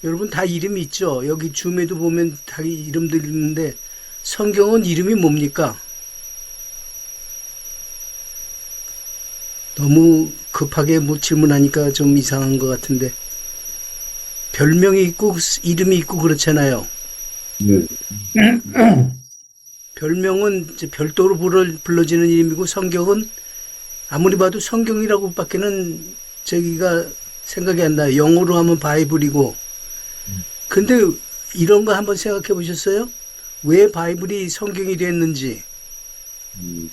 여러분 다 이름이 있죠. 여기 줌에도 보면 다 이름들 있는데 성경은 이름이 뭡니까? 너무 급하게 뭐 질문하니까 좀 이상한 것 같은데 별명이 있고 이름이 있고 그렇잖아요. 네. 별명은 이제 별도로 불러지는 이름이고 성경은 아무리 봐도 성경이라고밖에는 저기가 생각이 안 나요. 영어로 하면 바이블이고. 근데 이런 거 한번 생각해 보셨어요? 왜 바이블이 성경이 됐는지. 음,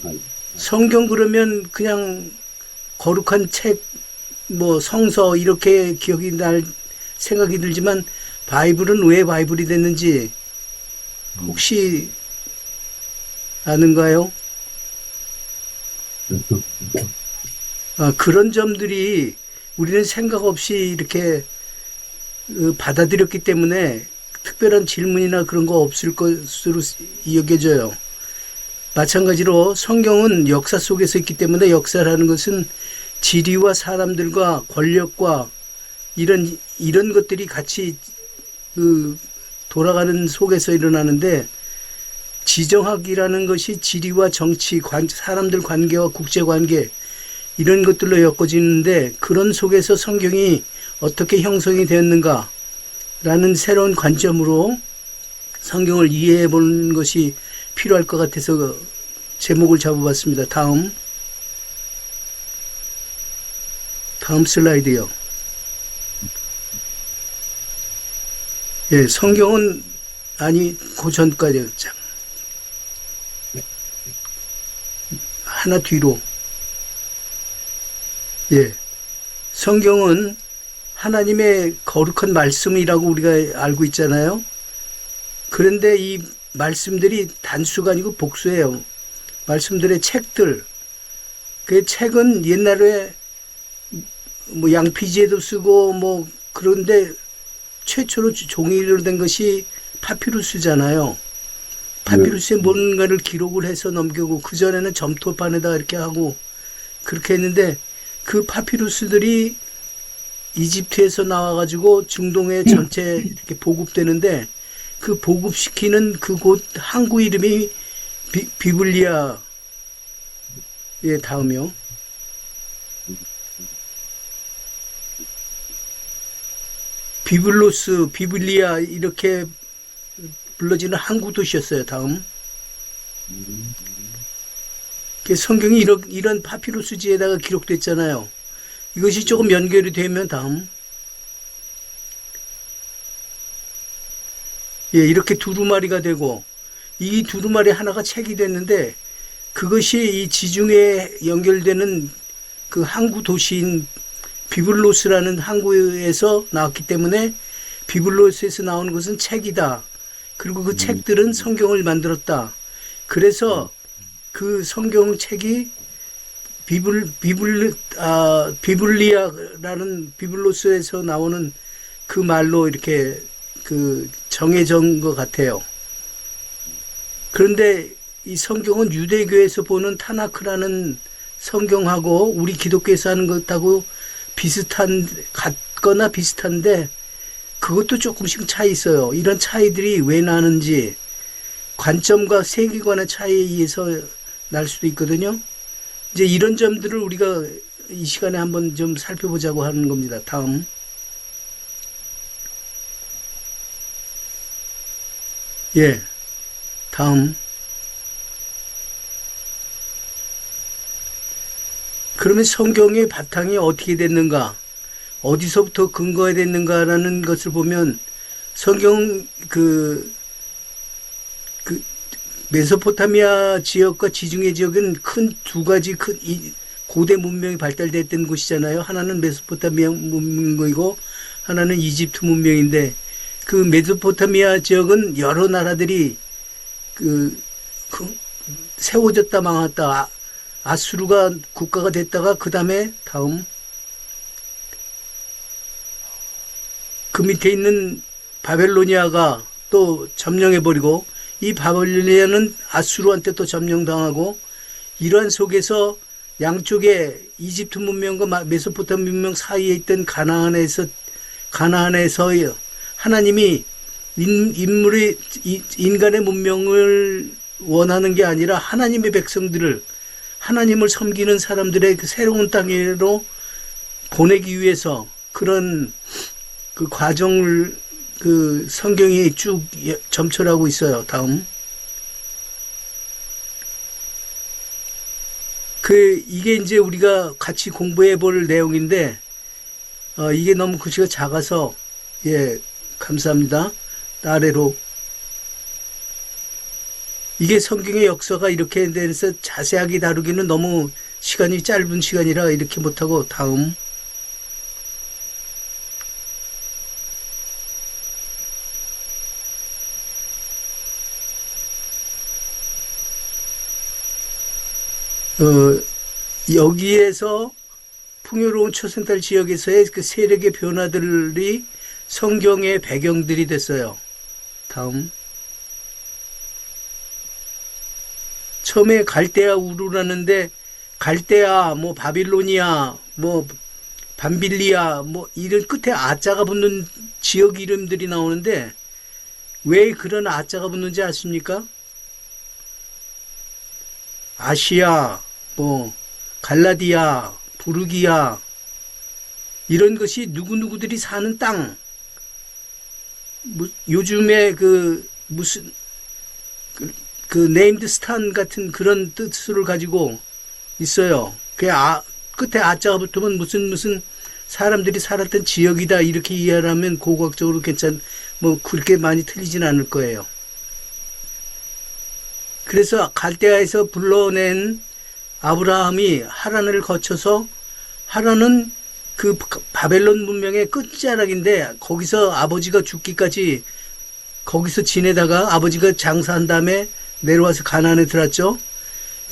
아, 성경 그러면 그냥 거룩한 책, 뭐 성서 이렇게 기억이 날 생각이 들지만 바이블은 왜 바이블이 됐는지 혹시 아는가요? 그런 점들이 우리는 생각 없이 이렇게 받아들였기 때문에 특별한 질문이나 그런 거 없을 것으로 여겨져요. 마찬가지로 성경은 역사 속에서 있기 때문에 역사라는 것은 지리와 사람들과 권력과 이런 것들이 같이 돌아가는 속에서 일어나는데 지정학이라는 것이 지리와 정치, 사람들 관계와 국제 관계 이런 것들로 엮어지는데 그런 속에서 성경이 어떻게 형성이 되었는가라는 새로운 관점으로 성경을 이해해 보는 것이 필요할 것 같아서 제목을 잡아봤습니다. 다음 슬라이드요. 예, 성경은 그 전까지 하나 뒤로. 예, 성경은 하나님의 거룩한 말씀이라고 우리가 알고 있잖아요. 그런데 이 말씀들이 단수가 아니고 복수예요. 말씀들의 책들. 그 책은 옛날에 뭐 양피지에도 쓰고 뭐 그런데 최초로 종이로 된 것이 파피루스잖아요. 파피루스에 뭔가를 기록을 해서 넘기고 그전에는 점토판에다 이렇게 하고 그렇게 했는데 그 파피루스들이 이집트에서 나와가지고 중동에 전체 이렇게 보급되는데 그 보급시키는 그곳 항구 이름이 비블리아. 예, 다음이요. 비블로스, 비블리아 이렇게 불러지는 항구 도시였어요. 다음. 성경이 이런 파피루스지에다가 기록됐잖아요. 이것이 조금 연결이 되면 다음. 예, 이렇게 두루마리가 되고 이 두루마리 하나가 책이 됐는데 그것이 이 지중해에 연결되는 그 항구 도시인 비블로스라는 항구에서 나왔기 때문에 비블로스에서 나오는 것은 책이다. 그리고 그 책들은 성경을 만들었다. 그래서 그 성경 책이 비블리아라는 비블로스에서 나오는 그 말로 이렇게 정해진 것 같아요. 그런데 이 성경은 유대교에서 보는 타나크라는 성경하고 우리 기독교에서 하는 것하고 같거나 비슷한데 그것도 조금씩 차이 있어요. 이런 차이들이 왜 나는지 관점과 세계관의 차이에 의해서 날 수도 있거든요. 이제 이런 점들을 우리가 이 시간에 한번 좀 살펴보자고 하는 겁니다. 다음. 예. 다음. 그러면 성경의 바탕이 어떻게 됐는가? 어디서부터 근거가 됐는가라는 것을 보면 성경 메소포타미아 지역과 지중해 지역은 두 가지 고대 문명이 발달됐던 곳이잖아요. 하나는 메소포타미아 문명이고 하나는 이집트 문명인데 그 메소포타미아 지역은 여러 나라들이 세워졌다 망했다. 아수르가 국가가 됐다가 그 다음에 다음 그 밑에 있는 바벨로니아가 또 점령해버리고 이 바벨로니아는 아수르한테 또 점령당하고 이러한 속에서 양쪽에 이집트 문명과 메소포타미아 문명 사이에 있던 가나안에서 하나님이 인간의 문명을 원하는 게 아니라 하나님의 백성들을, 하나님을 섬기는 사람들의 그 새로운 땅으로 보내기 위해서 그런 그 과정을 그 성경이 쭉 점철하고 있어요. 다음. 이게 이제 우리가 같이 공부해 볼 내용인데, 이게 너무 글씨가 작아서, 예, 감사합니다. 아래로. 이게 성경의 역사가 이렇게 돼서 자세하게 다루기는 너무 시간이 짧은 시간이라 이렇게 못하고, 다음. 여기에서 풍요로운 초센탈 지역에서의 그 세력의 변화들이 성경의 배경들이 됐어요. 다음. 처음에 갈대아 우르라는데, 갈대아, 뭐 바빌로니아, 뭐 밤빌리아, 뭐 이런 끝에 아자가 붙는 지역 이름들이 나오는데, 왜 그런 아자가 붙는지 아십니까? 아시아, 뭐 갈라디아, 부르기아, 이런 것이 누구누구들이 사는 땅, 요즘에 무슨 네임드 스탄 같은 그런 뜻을 가지고 있어요. 끝에 아자가 붙으면 무슨 사람들이 살았던 지역이다 이렇게 이해하면 고고학적으로 뭐 그렇게 많이 틀리진 않을 거예요. 그래서 갈대아에서 불러낸 아브라함이 하란을 거쳐서, 하란은 그 바벨론 문명의 끝자락인데 거기서 아버지가 죽기까지 거기서 지내다가 아버지가 장사한 다음에 내려와서 가나안에 들어왔죠.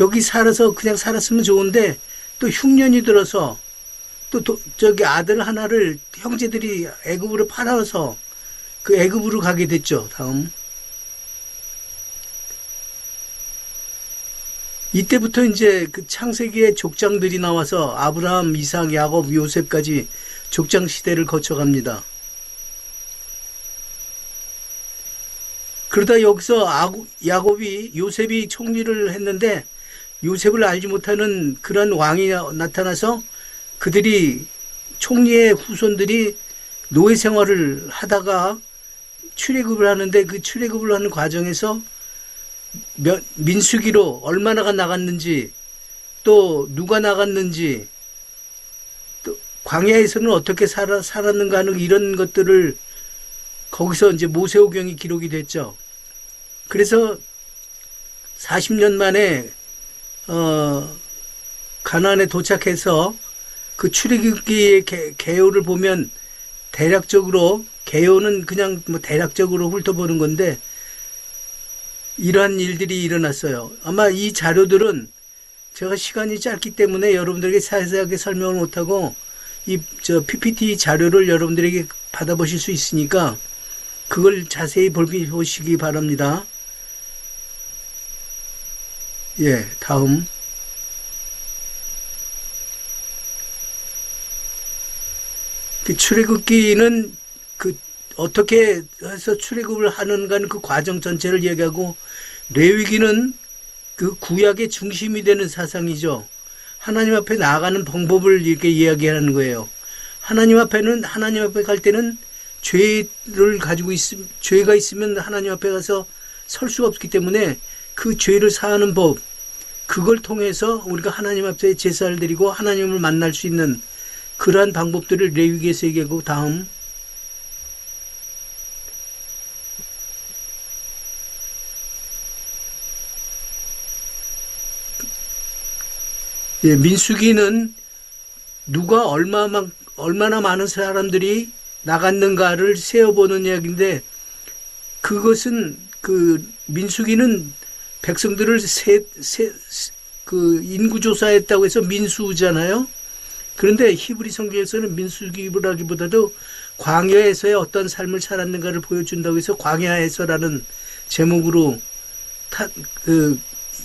여기 살아서 그냥 살았으면 좋은데 또 흉년이 들어서 또 저기 아들 하나를 형제들이 애굽으로 팔아서 그 애굽으로 가게 됐죠. 다음. 이때부터 이제 그 창세기의 족장들이 나와서 아브라함, 이삭, 야곱, 요셉까지 족장 시대를 거쳐갑니다. 그러다 여기서 요셉이 총리를 했는데 요셉을 알지 못하는 그런 왕이 나타나서 그들이 총리의 후손들이 노예 생활을 하다가 출애굽을 하는데 그 출애굽을 하는 과정에서 민수기로 얼마나가 나갔는지, 또 누가 나갔는지, 또 광야에서는 어떻게 살았는가 하는 이런 것들을 거기서 이제 모세오경이 기록이 됐죠. 그래서 40년 만에 가나안에 도착해서 그 출애굽기의 개요를 보면 대략적으로, 개요는 그냥 뭐 대략적으로 훑어보는 건데 이러한 일들이 일어났어요. 아마 이 자료들은 제가 시간이 짧기 때문에 여러분들에게 자세하게 설명을 못하고 PPT 자료를 여러분들에게 받아보실 수 있으니까 그걸 자세히 보시기 바랍니다. 예, 다음. 출애굽기는 어떻게 해서 출애굽을 하는가는 그 과정 전체를 얘기하고, 레위기는 그 구약의 중심이 되는 사상이죠. 하나님 앞에 나아가는 방법을 이렇게 이야기하는 거예요. 하나님 앞에 갈 때는 죄가 있으면 하나님 앞에 가서 설 수가 없기 때문에 그 죄를 사하는 법, 그걸 통해서 우리가 하나님 앞에 제사를 드리고 하나님을 만날 수 있는 그러한 방법들을 레위기에서 얘기하고, 다음. 예, 민수기는 누가 얼마나 많은 사람들이 나갔는가를 세어보는 이야기인데, 그것은 민수기는 백성들을 인구조사했다고 해서 민수잖아요. 그런데 히브리 성경에서는 민수기라기보다도 광야에서의 어떤 삶을 살았는가를 보여준다고 해서 광야에서라는 제목으로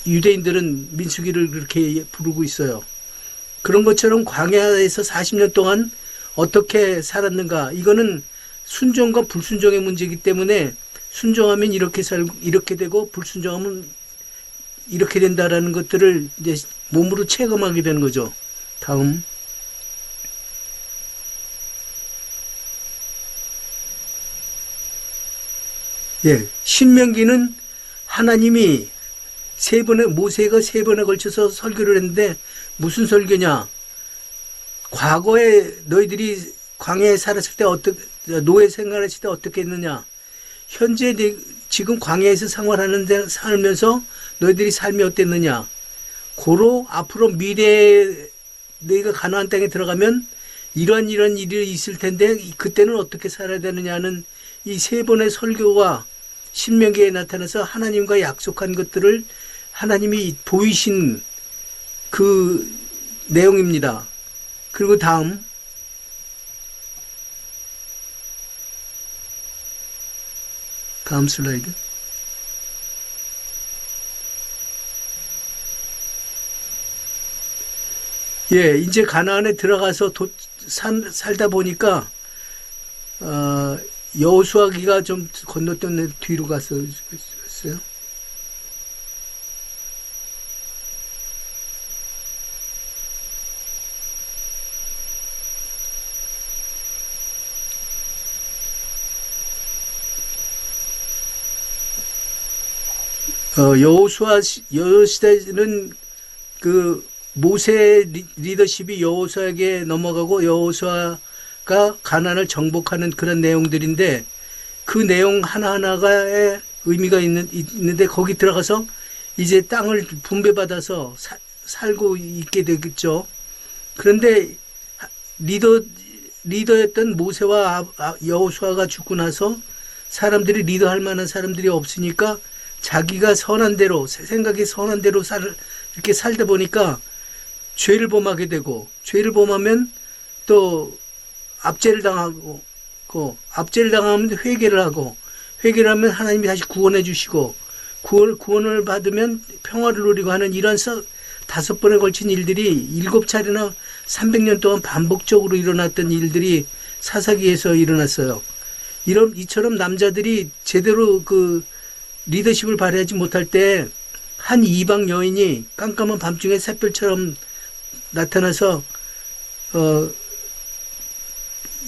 유대인들은 민수기를 그렇게 부르고 있어요. 그런 것처럼 광야에서 40년 동안 어떻게 살았는가. 이거는 순종과 불순종의 문제이기 때문에 순종하면 이렇게 살고 이렇게 되고 불순종하면 이렇게 된다라는 것들을 이제 몸으로 체험하게 되는 거죠. 다음. 예. 신명기는 하나님이 모세가 3번에 걸쳐서 설교를 했는데 무슨 설교냐? 과거에 너희들이 광야에 살았을 때 노예 생활했을 때 어떻게 했느냐? 현재 지금 광야에서 살면서 너희들이 삶이 어땠느냐? 고로 앞으로 미래에 너희가 가나안 땅에 들어가면 이런 일이 있을 텐데 그때는 어떻게 살아야 되느냐는 이 3번의 설교가 신명기에 나타나서 하나님과 약속한 것들을 하나님이 보이신 그 내용입니다. 그리고 다음 슬라이드. 예, 이제 가나안에 들어가서 살다 보니까 여호수아기가 좀 건너뛰는 뒤로 갔어요. 여호수아 시대는 그 모세 리더십이 여호수아에게 넘어가고 여호수아가 가나안을 정복하는 그런 내용들인데 그 내용 하나하나가 의미가 있는데 거기 들어가서 이제 땅을 분배받아서 살고 있게 되겠죠. 그런데 리더였던 모세와 여호수아가 죽고 나서 사람들이 리더할 만한 사람들이 없으니까 자기가 선한 대로 생각이 선한 대로 이렇게 살다 보니까 죄를 범하게 되고 죄를 범하면 또 압제를 당하고 압제를 당하면 회개를 하고 회개를 하면 하나님이 다시 구원해 주시고 구원을 받으면 평화를 누리고 하는 이런 5번에 걸친 일들이 7차례나 300년 동안 반복적으로 일어났던 일들이 사사기에서 일어났어요. 이처럼 남자들이 제대로 그 리더십을 발휘하지 못할 때 한 이방 여인이 깜깜한 밤중에 샛별처럼 나타나서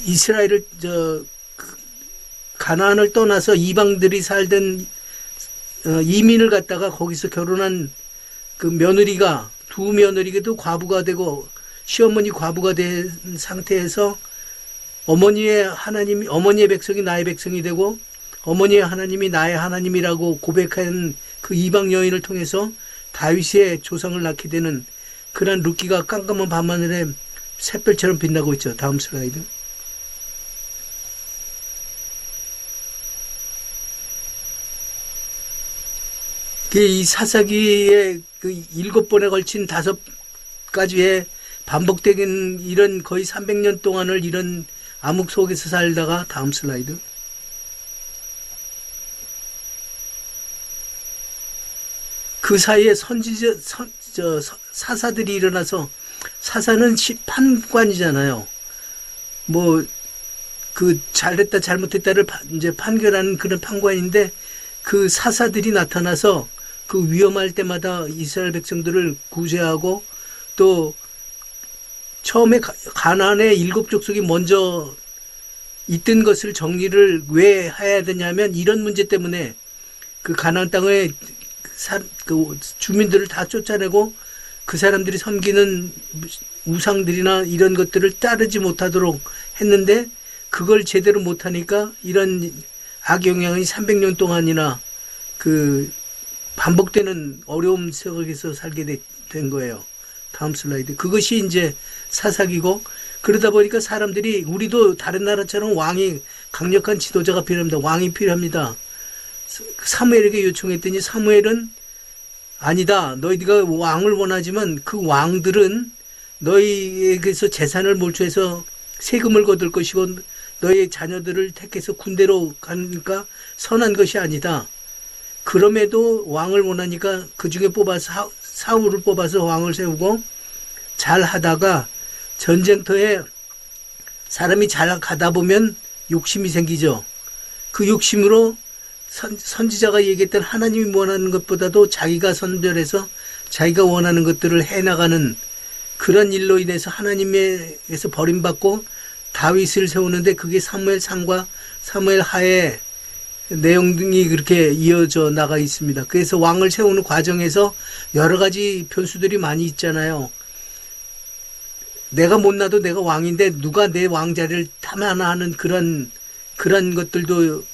이스라엘을 가나안을 떠나서 이방들이 살던 이민을 갔다가 거기서 결혼한 그 며느리가 두 며느리도 과부가 되고 시어머니 과부가 된 상태에서 어머니의 백성이 나의 백성이 되고 어머니의 하나님이 나의 하나님이라고 고백한 그 이방 여인을 통해서 다윗의 조상을 낳게 되는 그런 룻기가 깜깜한 밤하늘에 샛별처럼 빛나고 있죠. 다음 슬라이드. 이 사사기의 그 7번에 걸친 5가지의 반복되는 이런 거의 300년 동안을 이런 암흑 속에서 살다가 다음 슬라이드. 그 사이에 사사들이 일어나서 사사는 판관이잖아요. 잘했다 잘못했다를 이제 판결하는 그런 판관인데 그 사사들이 나타나서 그 위험할 때마다 이스라엘 백성들을 구제하고 또 처음에 가나안의 7족속이 먼저 있던 것을 정리를 왜 해야 되냐면 이런 문제 때문에 그 가나안 땅의 그 주민들을 다 쫓아내고 그 사람들이 섬기는 우상들이나 이런 것들을 따르지 못하도록 했는데 그걸 제대로 못하니까 이런 악영향이 300년 동안이나 그 반복되는 어려움 속에서 살게 된 거예요. 다음 슬라이드. 그것이 이제 사사기고 그러다 보니까 사람들이 우리도 다른 나라처럼 강력한 지도자가 필요합니다. 왕이 필요합니다. 사무엘에게 요청했더니 사무엘은 아니다. 너희가 왕을 원하지만 그 왕들은 너희에게서 재산을 몰수해서 세금을 거둘 것이고 너희 자녀들을 택해서 군대로 가니까 선한 것이 아니다. 그럼에도 왕을 원하니까 그 중에 사울을 뽑아서 왕을 세우고 잘 하다가 전쟁터에 사람이 잘 가다 보면 욕심이 생기죠. 그 욕심으로 선지자가 얘기했던 하나님이 원하는 것보다도 자기가 선별해서 자기가 원하는 것들을 해나가는 그런 일로 인해서 하나님에게서 버림받고 다윗을 세우는데 그게 사무엘 상과 사무엘 하의 내용이 그렇게 이어져 나가 있습니다. 그래서 왕을 세우는 과정에서 여러 가지 변수들이 많이 있잖아요. 내가 못나도 내가 왕인데 누가 내 왕자리를 탐하나 하는 그런 것들도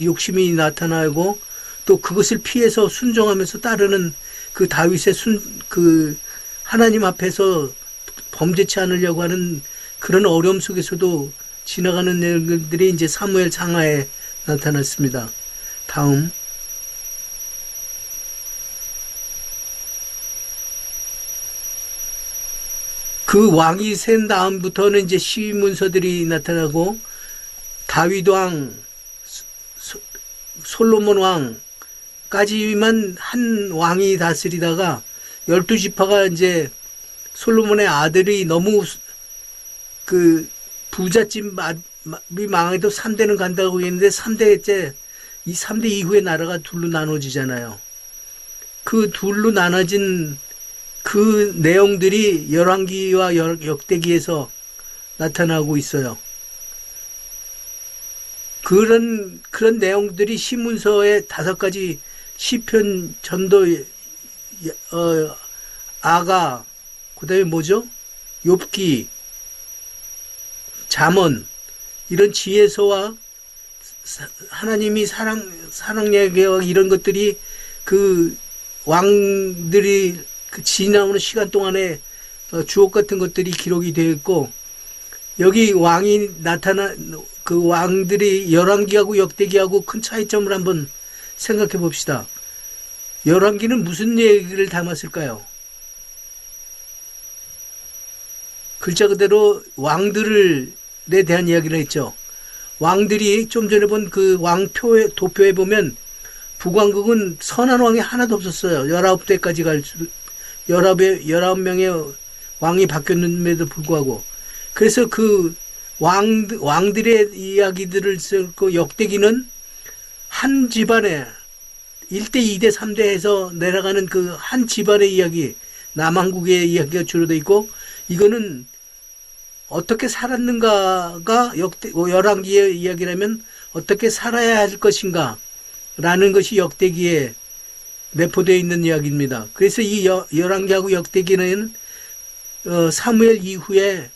욕심이 나타나고 또 그것을 피해서 순종하면서 따르는 그 다윗의 그 하나님 앞에서 범죄치 않으려고 하는 그런 어려움 속에서도 지나가는 내용들이 이제 사무엘 상하에 나타났습니다. 다음. 그 왕이 센 다음부터는 이제 시위 문서들이 나타나고 다윗 왕, 솔로몬 왕까지만 한 왕이 다스리다가 12지파가 이제 솔로몬의 아들이 너무 그 부잣집이 망해도 3대는 간다고 했는데 3대째 이 3대 이후에 나라가 둘로 나눠지잖아요. 그 둘로 나눠진 그 내용들이 열왕기와 역대기에서 나타나고 있어요. 그런 내용들이 시문서의 5가지 시편, 전도, 아가, 그다음에 뭐죠? 욥기, 잠언 이런 지혜서와 하나님이 사랑 얘기와 이런 것들이 그 왕들이 그 지나오는 시간 동안에 주옥 같은 것들이 기록이 되어 있고 여기 왕이 그 왕들이 열왕기하고 역대기하고 큰 차이점을 한번 생각해 봅시다. 열왕기는 무슨 얘기를 담았을까요? 글자 그대로 왕들에 대한 이야기를 했죠. 왕들이 좀 전에 본 그 도표에 보면 북왕국은 선한 왕이 하나도 없었어요. 19대까지 19명의 왕이 바뀌었는데도 불구하고. 그래서 그 왕들의 이야기들을 쓰고 역대기는 한 집안에 1대, 2대, 3대 해서 내려가는 그 한 집안의 이야기, 남왕국의 이야기가 주로 돼 있고 이거는 어떻게 살았는가가 열왕기의 이야기라면 어떻게 살아야 할 것인가 라는 것이 역대기에 내포되어 있는 이야기입니다. 그래서 이 열왕기하고 역대기는 사무엘 이후에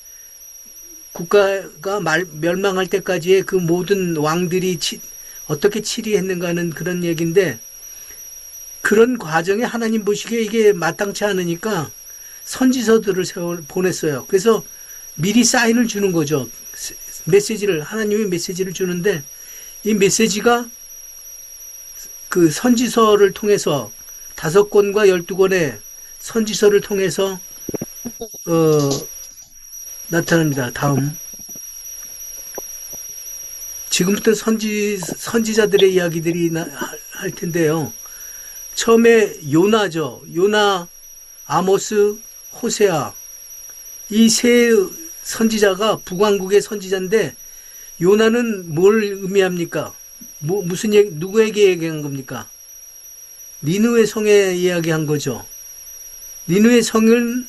국가가 멸망할 때까지의 그 모든 왕들이 어떻게 치리했는가 하는 그런 얘기인데 그런 과정에 하나님 보시기에 이게 마땅치 않으니까 선지서들을 보냈어요. 그래서 미리 사인을 주는 거죠. 하나님의 메시지를 주는데 이 메시지가 그 선지서를 통해서 5권과 12권의 선지서를 통해서 나타납니다. 다음. 지금부터 선지자들의 이야기들이 할 텐데요. 처음에 요나죠. 요나, 아모스, 호세아. 이 세 선지자가 북왕국의 선지자인데 요나는 뭘 의미합니까? 누구에게 얘기한 겁니까? 니느웨 성에 이야기한 거죠. 니느웨 성은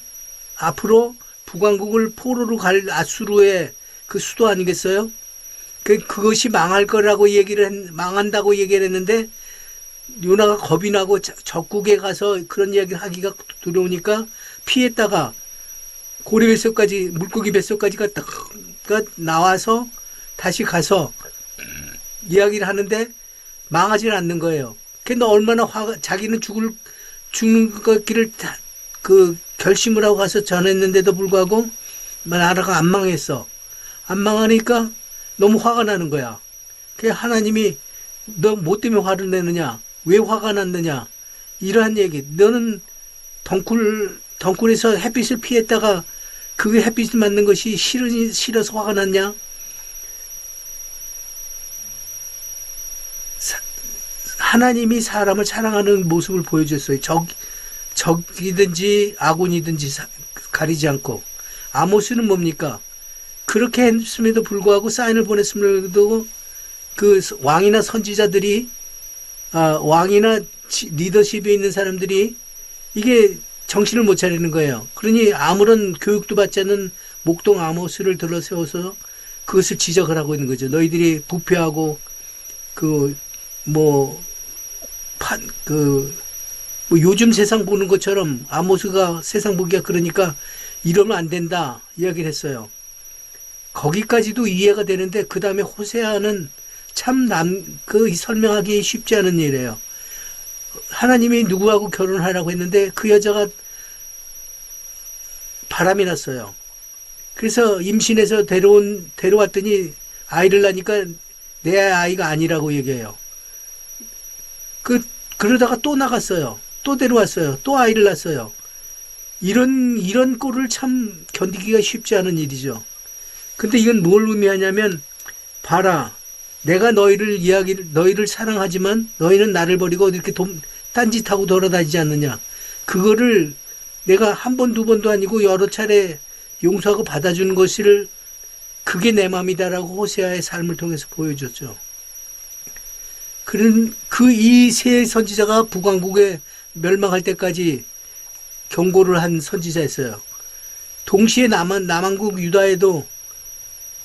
앞으로 북왕국을 포로로 갈 아수르의 그 수도 아니겠어요? 그것이 망할 거라고 망한다고 얘기를 했는데 요나가 겁이 나고 적국에 가서 그런 이야기를 하기가 두려우니까 피했다가 고래 뱃속까지 물고기 뱃속까지 나와서 다시 가서 이야기를 하는데 망하지는 않는 거예요. 근데 얼마나 자기는 죽는 것길을 그 결심을 하고 가서 전했는데도 불구하고 나라가 안 망했어. 안 망하니까 너무 화가 나는 거야. 그 하나님이 너 뭐 때문에 화를 내느냐? 왜 화가 났느냐? 이러한 얘기. 너는 덩굴에서 햇빛을 피했다가 그게 햇빛을 맞는 것이 싫어서 화가 났냐? 하나님이 사람을 사랑하는 모습을 보여줬어요. 적이든지 아군이든지 가리지 않고. 아모스는 뭡니까? 그렇게 했음에도 불구하고 사인을 보냈음에도 그 왕이나 선지자들이 왕이나 리더십에 있는 사람들이 이게 정신을 못 차리는 거예요. 그러니 아무런 교육도 받지 않는 목동 아모스를 들어 세워서 그것을 지적을 하고 있는 거죠. 너희들이 부패하고 뭐 요즘 세상 보는 것처럼 아모스가 세상 보기가 그러니까 이러면 안 된다 이야기를 했어요. 거기까지도 이해가 되는데 그 다음에 호세아는 참 설명하기 쉽지 않은 일이에요. 하나님이 누구하고 결혼하라고 했는데 그 여자가 바람이 났어요. 그래서 임신해서 데려왔더니 아이를 낳으니까 내 아이가 아니라고 얘기해요. 그러다가 또 나갔어요. 또 데려왔어요. 또 아이를 낳았어요. 이런 꼴을 참 견디기가 쉽지 않은 일이죠. 근데 이건 뭘 의미하냐면, 봐라. 내가 너희를 사랑하지만 너희는 나를 버리고 이렇게 딴짓하고 돌아다니지 않느냐. 그거를 내가 한 번, 두 번도 아니고 여러 차례 용서하고 받아주는 것을 그게 내 마음이다라고 호세아의 삶을 통해서 보여줬죠. 이 세 선지자가 북왕국에 멸망할 때까지 경고를 한 선지자였어요. 동시에 남왕국 유다에도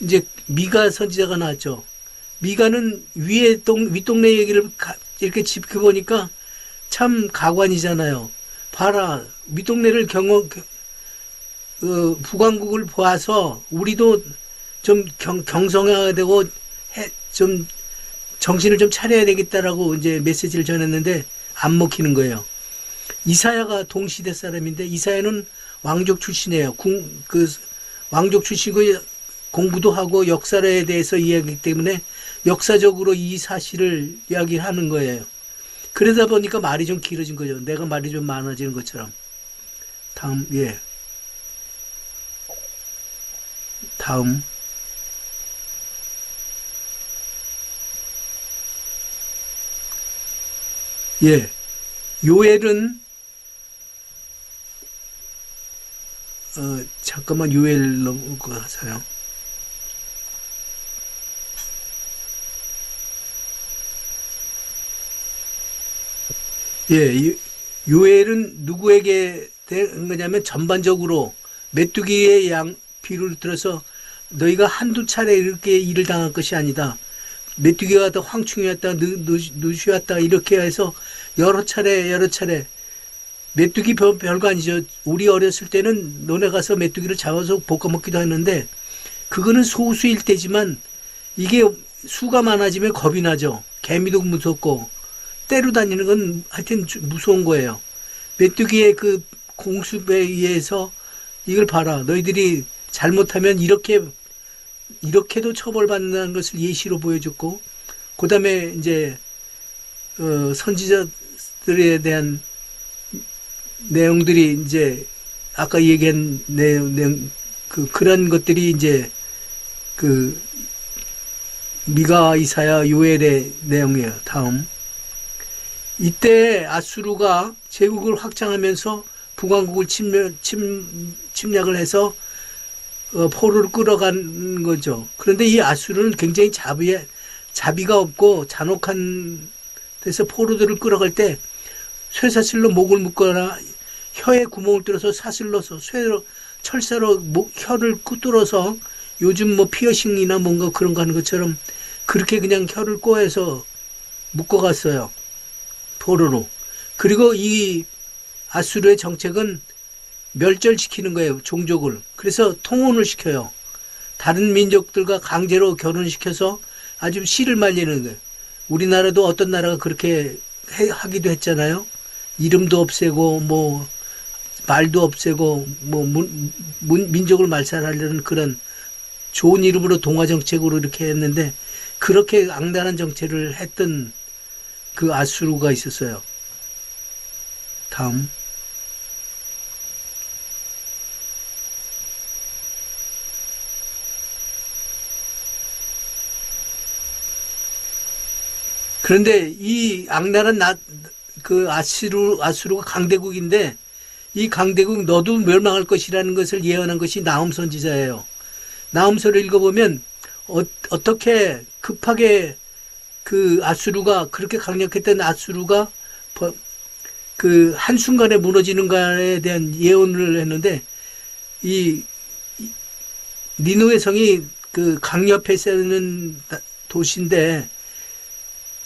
이제 미가 선지자가 나왔죠. 미가는 윗동네 얘기를 이렇게 짚어보니까 참 가관이잖아요. 봐라, 윗동네를 북왕국을 봐서 우리도 좀 경성해야 되고 좀 정신을 좀 차려야 되겠다라고 이제 메시지를 전했는데 안 먹히는 거예요. 이사야가 동시대 사람인데 이사야는 왕족 출신이에요. 왕족 출신이고 공부도 하고 역사에 대해서 이야기하기 때문에 역사적으로 이 사실을 이야기하는 거예요. 그러다 보니까 말이 좀 길어진 거죠. 내가 말이 좀 많아지는 것처럼. 다음. 요엘은 잠깐만 요엘 넘어가서요. 요엘은 누구에게 된 거냐면 전반적으로 메뚜기의 비유를 들어서 너희가 한두 차례 이렇게 일을 당할 것이 아니다. 메뚜기가 더 황충이 왔다, 누시 왔다 이렇게 해서 여러 차례 메뚜기 별거 아니죠. 우리 어렸을 때는 논에 가서 메뚜기를 잡아서 볶아 먹기도 했는데 그거는 소수일 때지만 이게 수가 많아지면 겁이 나죠. 개미도 무섭고 때로 다니는 건 하여튼 무서운 거예요. 메뚜기의 그 공습에 의해서 이걸 봐라. 너희들이 잘못하면 이렇게도 처벌받는다는 것을 예시로 보여줬고, 그 다음에 이제, 선지자들에 대한 내용들이 이제, 아까 얘기한 그런 것들이 이제, 미가, 이사야, 요엘의 내용이에요. 다음. 이때 아수르가 제국을 확장하면서 북왕국을 침략을 해서 포로를 끌어간 거죠. 그런데 이 아수르는 굉장히 자비가 없고 잔혹한 데서 포로들을 끌어갈 때 쇠사슬로 목을 묶거나 혀에 구멍을 뚫어서 사슬로서 철사로 혀를 뚫어서 요즘 뭐 피어싱이나 뭔가 그런 거 하는 것처럼 그렇게 그냥 혀를 꼬여서 묶어갔어요. 포로로. 그리고 이 아수르의 정책은 멸절시키는 거예요. 종족을. 그래서 통혼을 시켜요. 다른 민족들과 강제로 결혼시켜서 아주 씨를 말리는 거예요. 우리나라도 어떤 나라가 그렇게 하기도 했잖아요. 이름도 없애고 뭐 말도 없애고 뭐 민족을 말살하려는 그런 좋은 이름으로 동화 정책으로 이렇게 했는데 그렇게 악랄한 정책을 했던 그 아수르가 있었어요. 다음. 그런데 이 악랄한 아수르가 강대국인데 이 강대국 너도 멸망할 것이라는 것을 예언한 것이 나훔 선지자예요. 나훔서를 읽어보면 어떻게 급하게 그 아수르가 그렇게 강력했던 아수르가 그 한순간에 무너지는 것에 대한 예언을 했는데 이 니누의 성이 그 강 옆에 있는 도시인데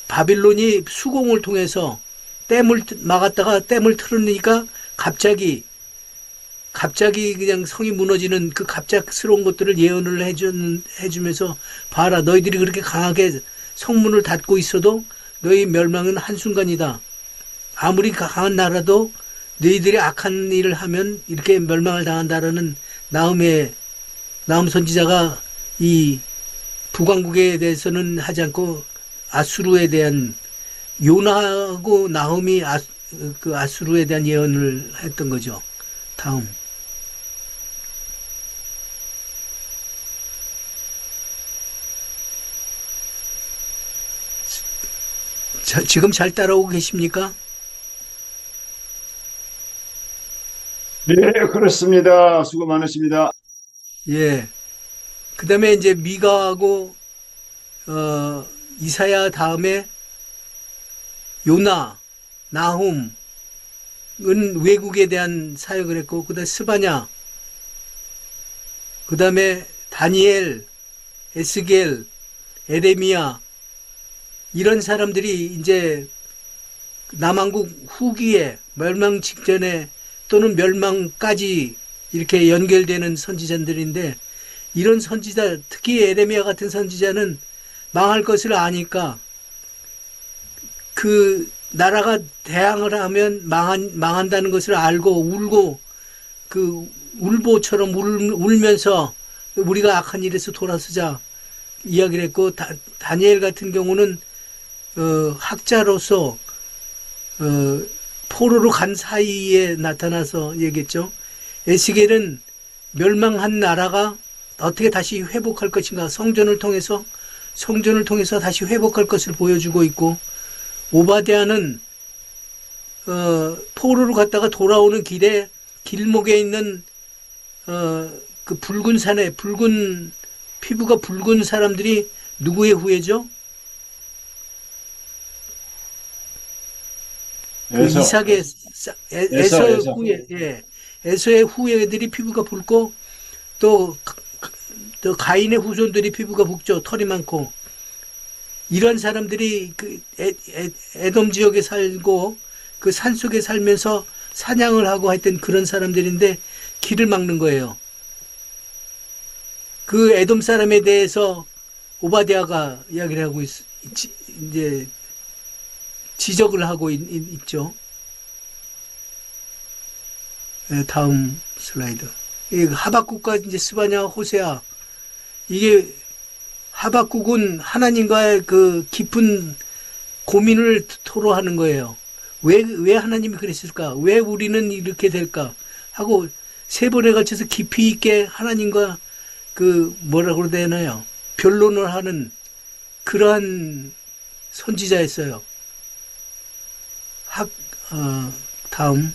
바빌론이 수공을 통해서 댐을 막았다가 댐을 틀으니까 갑자기 그냥 성이 무너지는 그 갑작스러운 것들을 예언을 해주면서 봐라 너희들이 그렇게 강하게 성문을 닫고 있어도 너희 멸망은 한순간이다. 아무리 강한 나라도 너희들이 악한 일을 하면 이렇게 멸망을 당한다라는 나훔 선지자가 이 북왕국에 대해서는 하지 않고 아수르에 대한 요나하고 나훔이 그 아수르에 대한 예언을 했던 거죠. 다음. 지금 잘 따라오고 계십니까? 네, 그렇습니다. 수고 많으십니다. 예. 그 다음에 이제 미가하고, 이사야 다음에 요나, 나훔은 외국에 대한 사역을 했고, 그 다음에 스바냐, 그 다음에 다니엘, 에스겔, 에레미야, 이런 사람들이 이제 남왕국 후기에 멸망 직전에 또는 멸망까지 이렇게 연결되는 선지자들인데 이런 선지자, 특히 에레미야 같은 선지자는 망할 것을 아니까 그 나라가 대항을 하면 망한다는 것을 알고 울고 그 울보처럼 울면서 우리가 악한 일에서 돌아서자 이야기를 했고 다니엘 같은 경우는 학자로서 포로로 간 사이에 나타나서 얘기했죠. 에스겔은 멸망한 나라가 어떻게 다시 회복할 것인가 성전을 통해서 다시 회복할 것을 보여주고 있고 오바댜는 포로로 갔다가 돌아오는 길에 길목에 있는 그 붉은 산에 피부가 붉은 사람들이 누구의 후예죠? 그 이삭의 에서의 후예, 예. 에서의 후예들이 피부가 붉고 또 가인의 후손들이 피부가 붉죠. 털이 많고 이런 사람들이 그 에돔 지역에 살고 그 산속에 살면서 사냥을 하고 했던 그런 사람들인데 길을 막는 거예요. 그 에돔 사람에 대해서 오바댜가 이야기를 하고 이제 지적을 하고 있죠. 네, 다음 슬라이드. 하박국과 이제 스바냐, 호세아. 이게 하박국은 하나님과의 그 깊은 고민을 토로하는 거예요. 왜 하나님이 그랬을까? 왜 우리는 이렇게 될까? 하고 세 번에 걸쳐서 깊이 있게 하나님과 그 뭐라고 그래야 되나요? 변론을 하는 그러한 선지자였어요. 다음.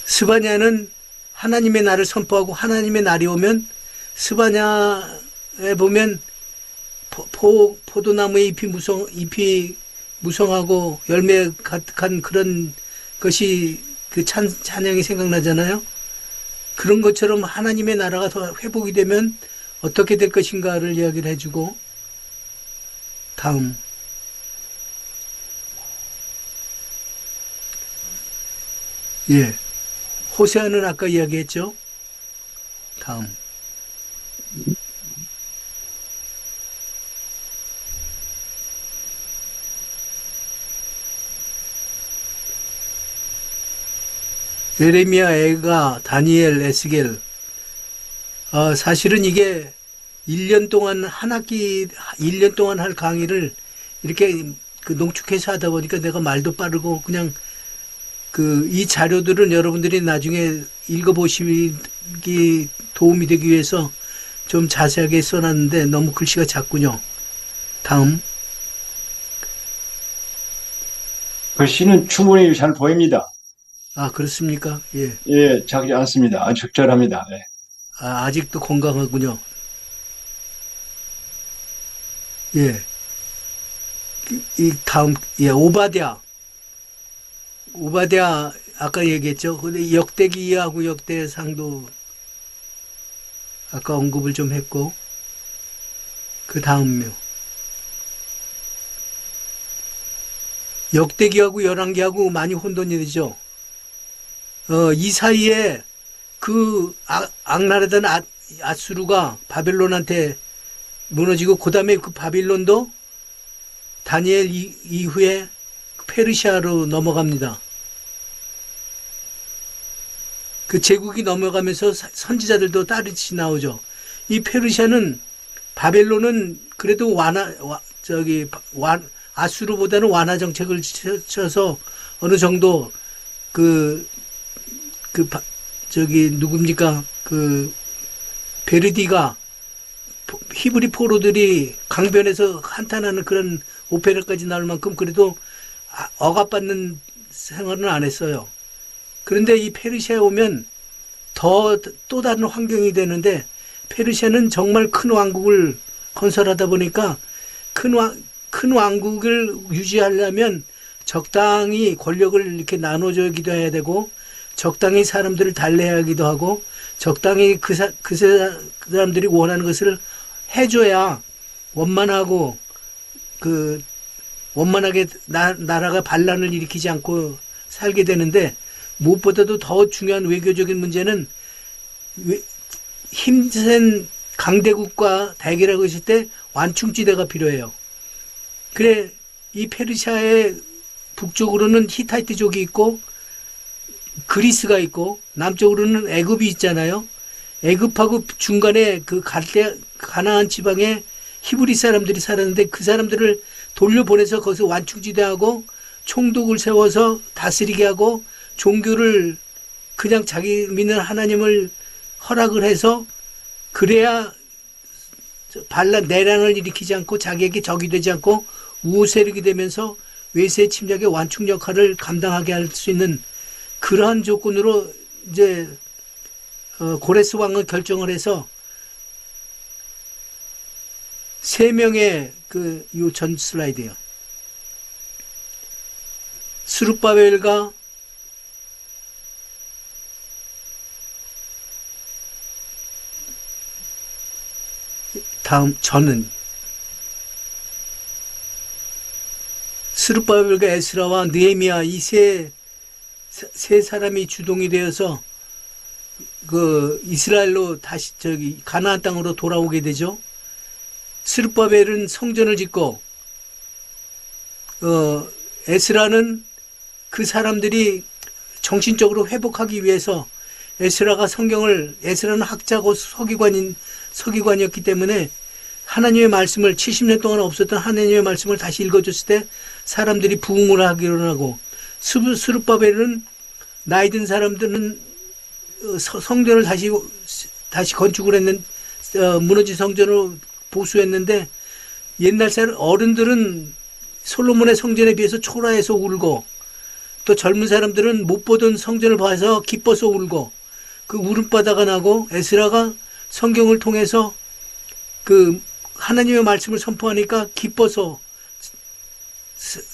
스바냐는 하나님의 날을 선포하고 하나님의 날이 오면 스바냐에 보면 포도나무의 잎이 무성하고 열매 가득한 그런 것이 그 찬양이 생각나잖아요. 그런 것처럼 하나님의 나라가 더 회복이 되면 어떻게 될 것인가를 이야기를 해주고 다음. 예. 호세아는 아까 이야기했죠. 다음. 예레미야, 에가, 다니엘, 에스겔. 사실은 이게 1년 동안 한 학기, 1년 동안 할 강의를 이렇게 그 농축해서 하다 보니까 내가 말도 빠르고 그냥 이 자료들은 여러분들이 나중에 읽어보시기 도움이 되기 위해서 좀 자세하게 써놨는데 너무 글씨가 작군요. 다음. 그 시는 충분히 잘 보입니다. 아, 그렇습니까? 예. 예, 작지 않습니다. 아주 적절합니다. 예. 아, 아직도 건강하군요. 예. 이 다음, 예, 오바댜. 오바댜, 아까 얘기했죠. 근데 역대기하고 역대상도 아까 언급을 좀 했고, 그 다음요. 역대기하고 열왕기하고 많이 혼돈이 되죠. 이 사이에 그 악나라던 아수르가 바벨론한테 무너지고, 그 다음에 그 바빌론도 다니엘 이후에 페르시아로 넘어갑니다. 그 제국이 넘어가면서 선지자들도 따르치 나오죠. 이 페르시아는, 바벨론은 그래도 아수르보다는 완화 정책을 쳐서 어느 정도 누굽니까? 베르디가 히브리 포로들이 강변에서 한탄하는 그런 오페라까지 나올 만큼 그래도 억압받는 생활은 안 했어요. 그런데 이 페르시아에 오면 또 다른 환경이 되는데, 페르시아는 정말 큰 왕국을 건설하다 보니까 큰 왕국을 유지하려면 적당히 권력을 이렇게 나눠주기도 해야 되고, 적당히 사람들을 달래하기도 하고, 적당히 그 사람들이 원하는 것을 해줘야 원만하고 원만하게 나라가 반란을 일으키지 않고 살게 되는데, 무엇보다도 더 중요한 외교적인 문제는 힘센 강대국과 대결하고 있을 때 완충지대가 필요해요. 그래, 이 페르시아의 북쪽으로는 히타이트족이 있고 그리스가 있고 남쪽으로는 애굽이 있잖아요. 애굽하고 중간에 그 가나안 지방에 히브리 사람들이 살았는데, 그 사람들을 돌려보내서 거기서 완충지대하고 총독을 세워서 다스리게 하고, 종교를 그냥 자기 믿는 하나님을 허락을 해서, 그래야 내란을 일으키지 않고 자기에게 적이 되지 않고 우호 세력이 되면서 외세 침략의 완충 역할을 감당하게 할 수 있는 그러한 조건으로 이제 고레스 왕은 결정을 해서 3명의 요 전 슬라이드요. 스룹바벨과 다음 저는 스룹바벨과 에스라와 느헤미야, 이 세 사람이 주동이 되어서 이스라엘로 다시 가나안 땅으로 돌아오게 되죠. 스룹바벨은 성전을 짓고, 에스라는 그 사람들이 정신적으로 회복하기 위해서 에스라는 학자고 서기관이었기 때문에 하나님의 말씀을 70년 동안 없었던 하나님의 말씀을 다시 읽어줬을 때 사람들이 부흥을 하기로 하고, 스룹바벨은 나이 든 사람들은 성전을 다시 건축을 무너진 성전을 보수했는데, 옛날 사람 어른들은 솔로몬의 성전에 비해서 초라해서 울고, 또 젊은 사람들은 못 보던 성전을 봐서 기뻐서 울고, 그 울음바다가 나고, 에스라가 성경을 통해서 하나님의 말씀을 선포하니까 기뻐서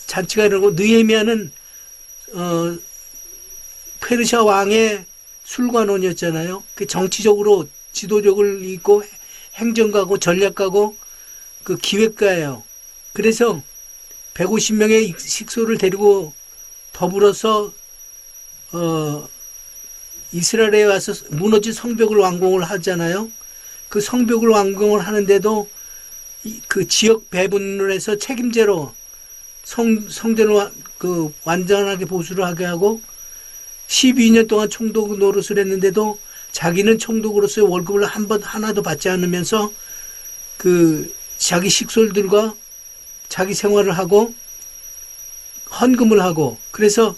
잔치가 일어나고, 느헤미야는 페르시아 왕의 술관원이었잖아요. 정치적으로 지도력을 있고 행정가고 전략가고 기획가예요. 그래서 150명의 식소를 데리고 더불어서 이스라엘에 와서 무너진 성벽을 완공을 하잖아요. 그 성벽을 완공을 하는데도 그 지역 배분을 해서 책임제로 성전을 완전하게 보수를 하게 하고, 12년 동안 총독 노릇을 했는데도 자기는 총독으로서의 월급을 하나도 받지 않으면서 자기 식솔들과 자기 생활을 하고 헌금을 하고, 그래서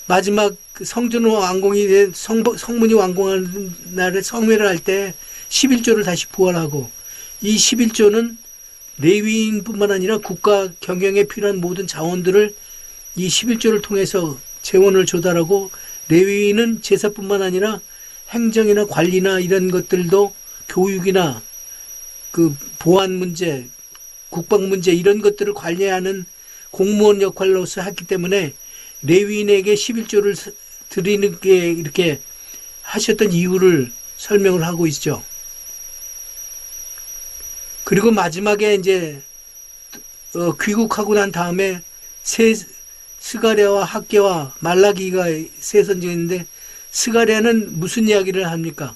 마지막 성전을 완공이 된 성문이 완공하는 날에 성회를 할 때 11조를 다시 부활하고, 이 11조는 레위인뿐만 아니라 국가 경영에 필요한 모든 자원들을 이 11조를 통해서 재원을 조달하고 레위인은 제사뿐만 아니라 행정이나 관리나 이런 것들도 교육이나 그 보안 문제, 국방 문제 이런 것들을 관리하는 공무원 역할로서 했기 때문에 레위인에게 11조를 드리는 게 이렇게 하셨던 이유를 설명을 하고 있죠. 그리고 마지막에 이제 귀국하고 난 다음에 스가랴와 학개와 말라기가 세 선지자인데 스가랴는 무슨 이야기를 합니까?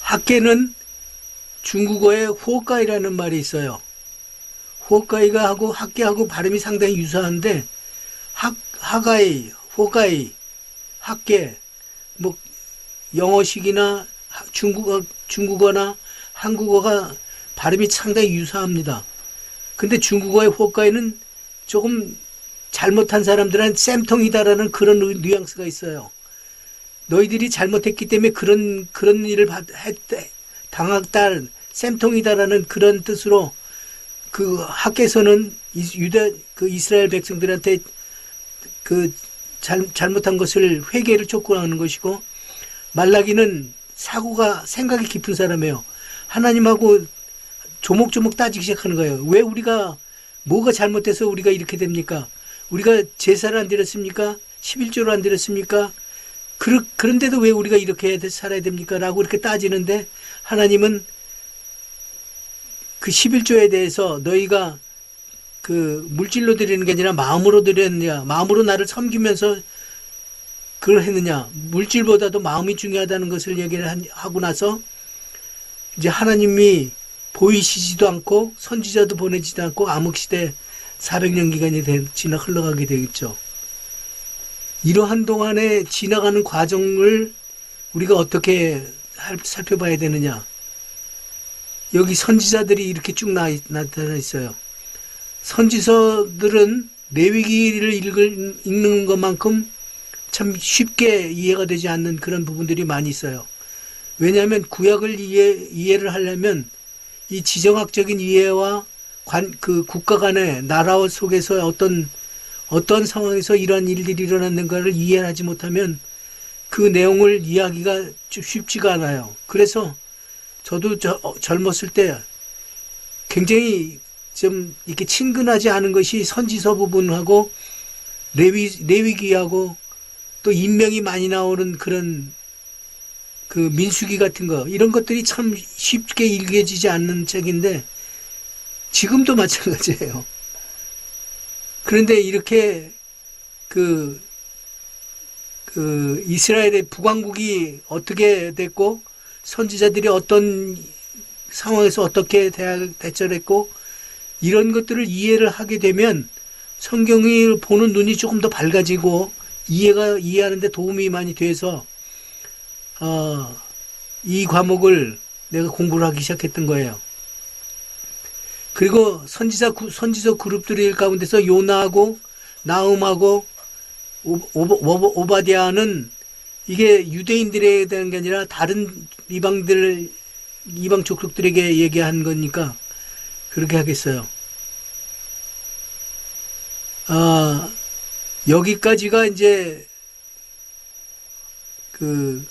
학개는 중국어에 호가이라는 말이 있어요. 호가이가 하고 학개하고 발음이 상당히 유사한데 하가이, 호가이, 학개, 뭐 영어식이나 중국어나 한국어가 발음이 상당히 유사합니다. 근데 중국어의 호가이는 조금 잘못한 사람들은 쌤통이다라는 그런 뉘앙스가 있어요. 너희들이 잘못했기 때문에 그런 일을 당했다, 쌤통이다라는 그런 뜻으로 그 학개서는 이스라엘 백성들한테 그 잘못한 것을 회개를 촉구하는 것이고, 말라기는 생각이 깊은 사람이에요. 하나님하고 조목조목 따지기 시작하는 거예요. 왜 우리가 뭐가 잘못돼서 우리가 이렇게 됩니까? 우리가 제사를 안 드렸습니까? 11조를 안 드렸습니까? 그런데도 왜 우리가 이렇게 살아야 됩니까? 라고 이렇게 따지는데 하나님은 그 11조에 대해서 너희가 그 물질로 드리는 게 아니라 마음으로 드렸느냐, 마음으로 나를 섬기면서 그걸 했느냐, 물질보다도 마음이 중요하다는 것을 얘기를 하고 나서 이제 하나님이 보이시지도 않고 선지자도 보내지도 않고 암흑시대 400년 기간이 흘러가게 되겠죠. 이러한 동안에 지나가는 과정을 우리가 어떻게 살펴봐야 되느냐. 여기 선지자들이 이렇게 쭉 나타나 있어요. 선지서들은 레위기를 읽는 것만큼 참 쉽게 이해가 되지 않는 그런 부분들이 많이 있어요. 왜냐하면 구약을 이해를 하려면 이 지정학적인 이해와 그 국가 간의 나라 속에서 어떤 상황에서 이러한 일들이 일어났는가를 이해하지 못하면 그 내용을 이해하기가 좀 쉽지가 않아요. 그래서 저도 젊었을 때 굉장히 좀 이렇게 친근하지 않은 것이 선지서 부분하고 레위기하고 또 인명이 많이 나오는 그런 그 민수기 같은 거, 이런 것들이 참 쉽게 읽혀지지 않는 책인데 지금도 마찬가지예요. 그런데 이렇게 그 이스라엘의 북왕국이 어떻게 됐고 선지자들이 어떤 상황에서 어떻게 대처했고 이런 것들을 이해를 하게 되면 성경을 보는 눈이 조금 더 밝아지고 이해하는 데 도움이 많이 돼서 이 과목을 내가 공부를 하기 시작했던 거예요. 그리고 선지서 그룹들 가운데서 요나하고 나훔하고 오바댜는 이게 유대인들에 대한 게 아니라 다른 이방 족속들에게 얘기한 거니까 그렇게 하겠어요. 여기까지가 이제 그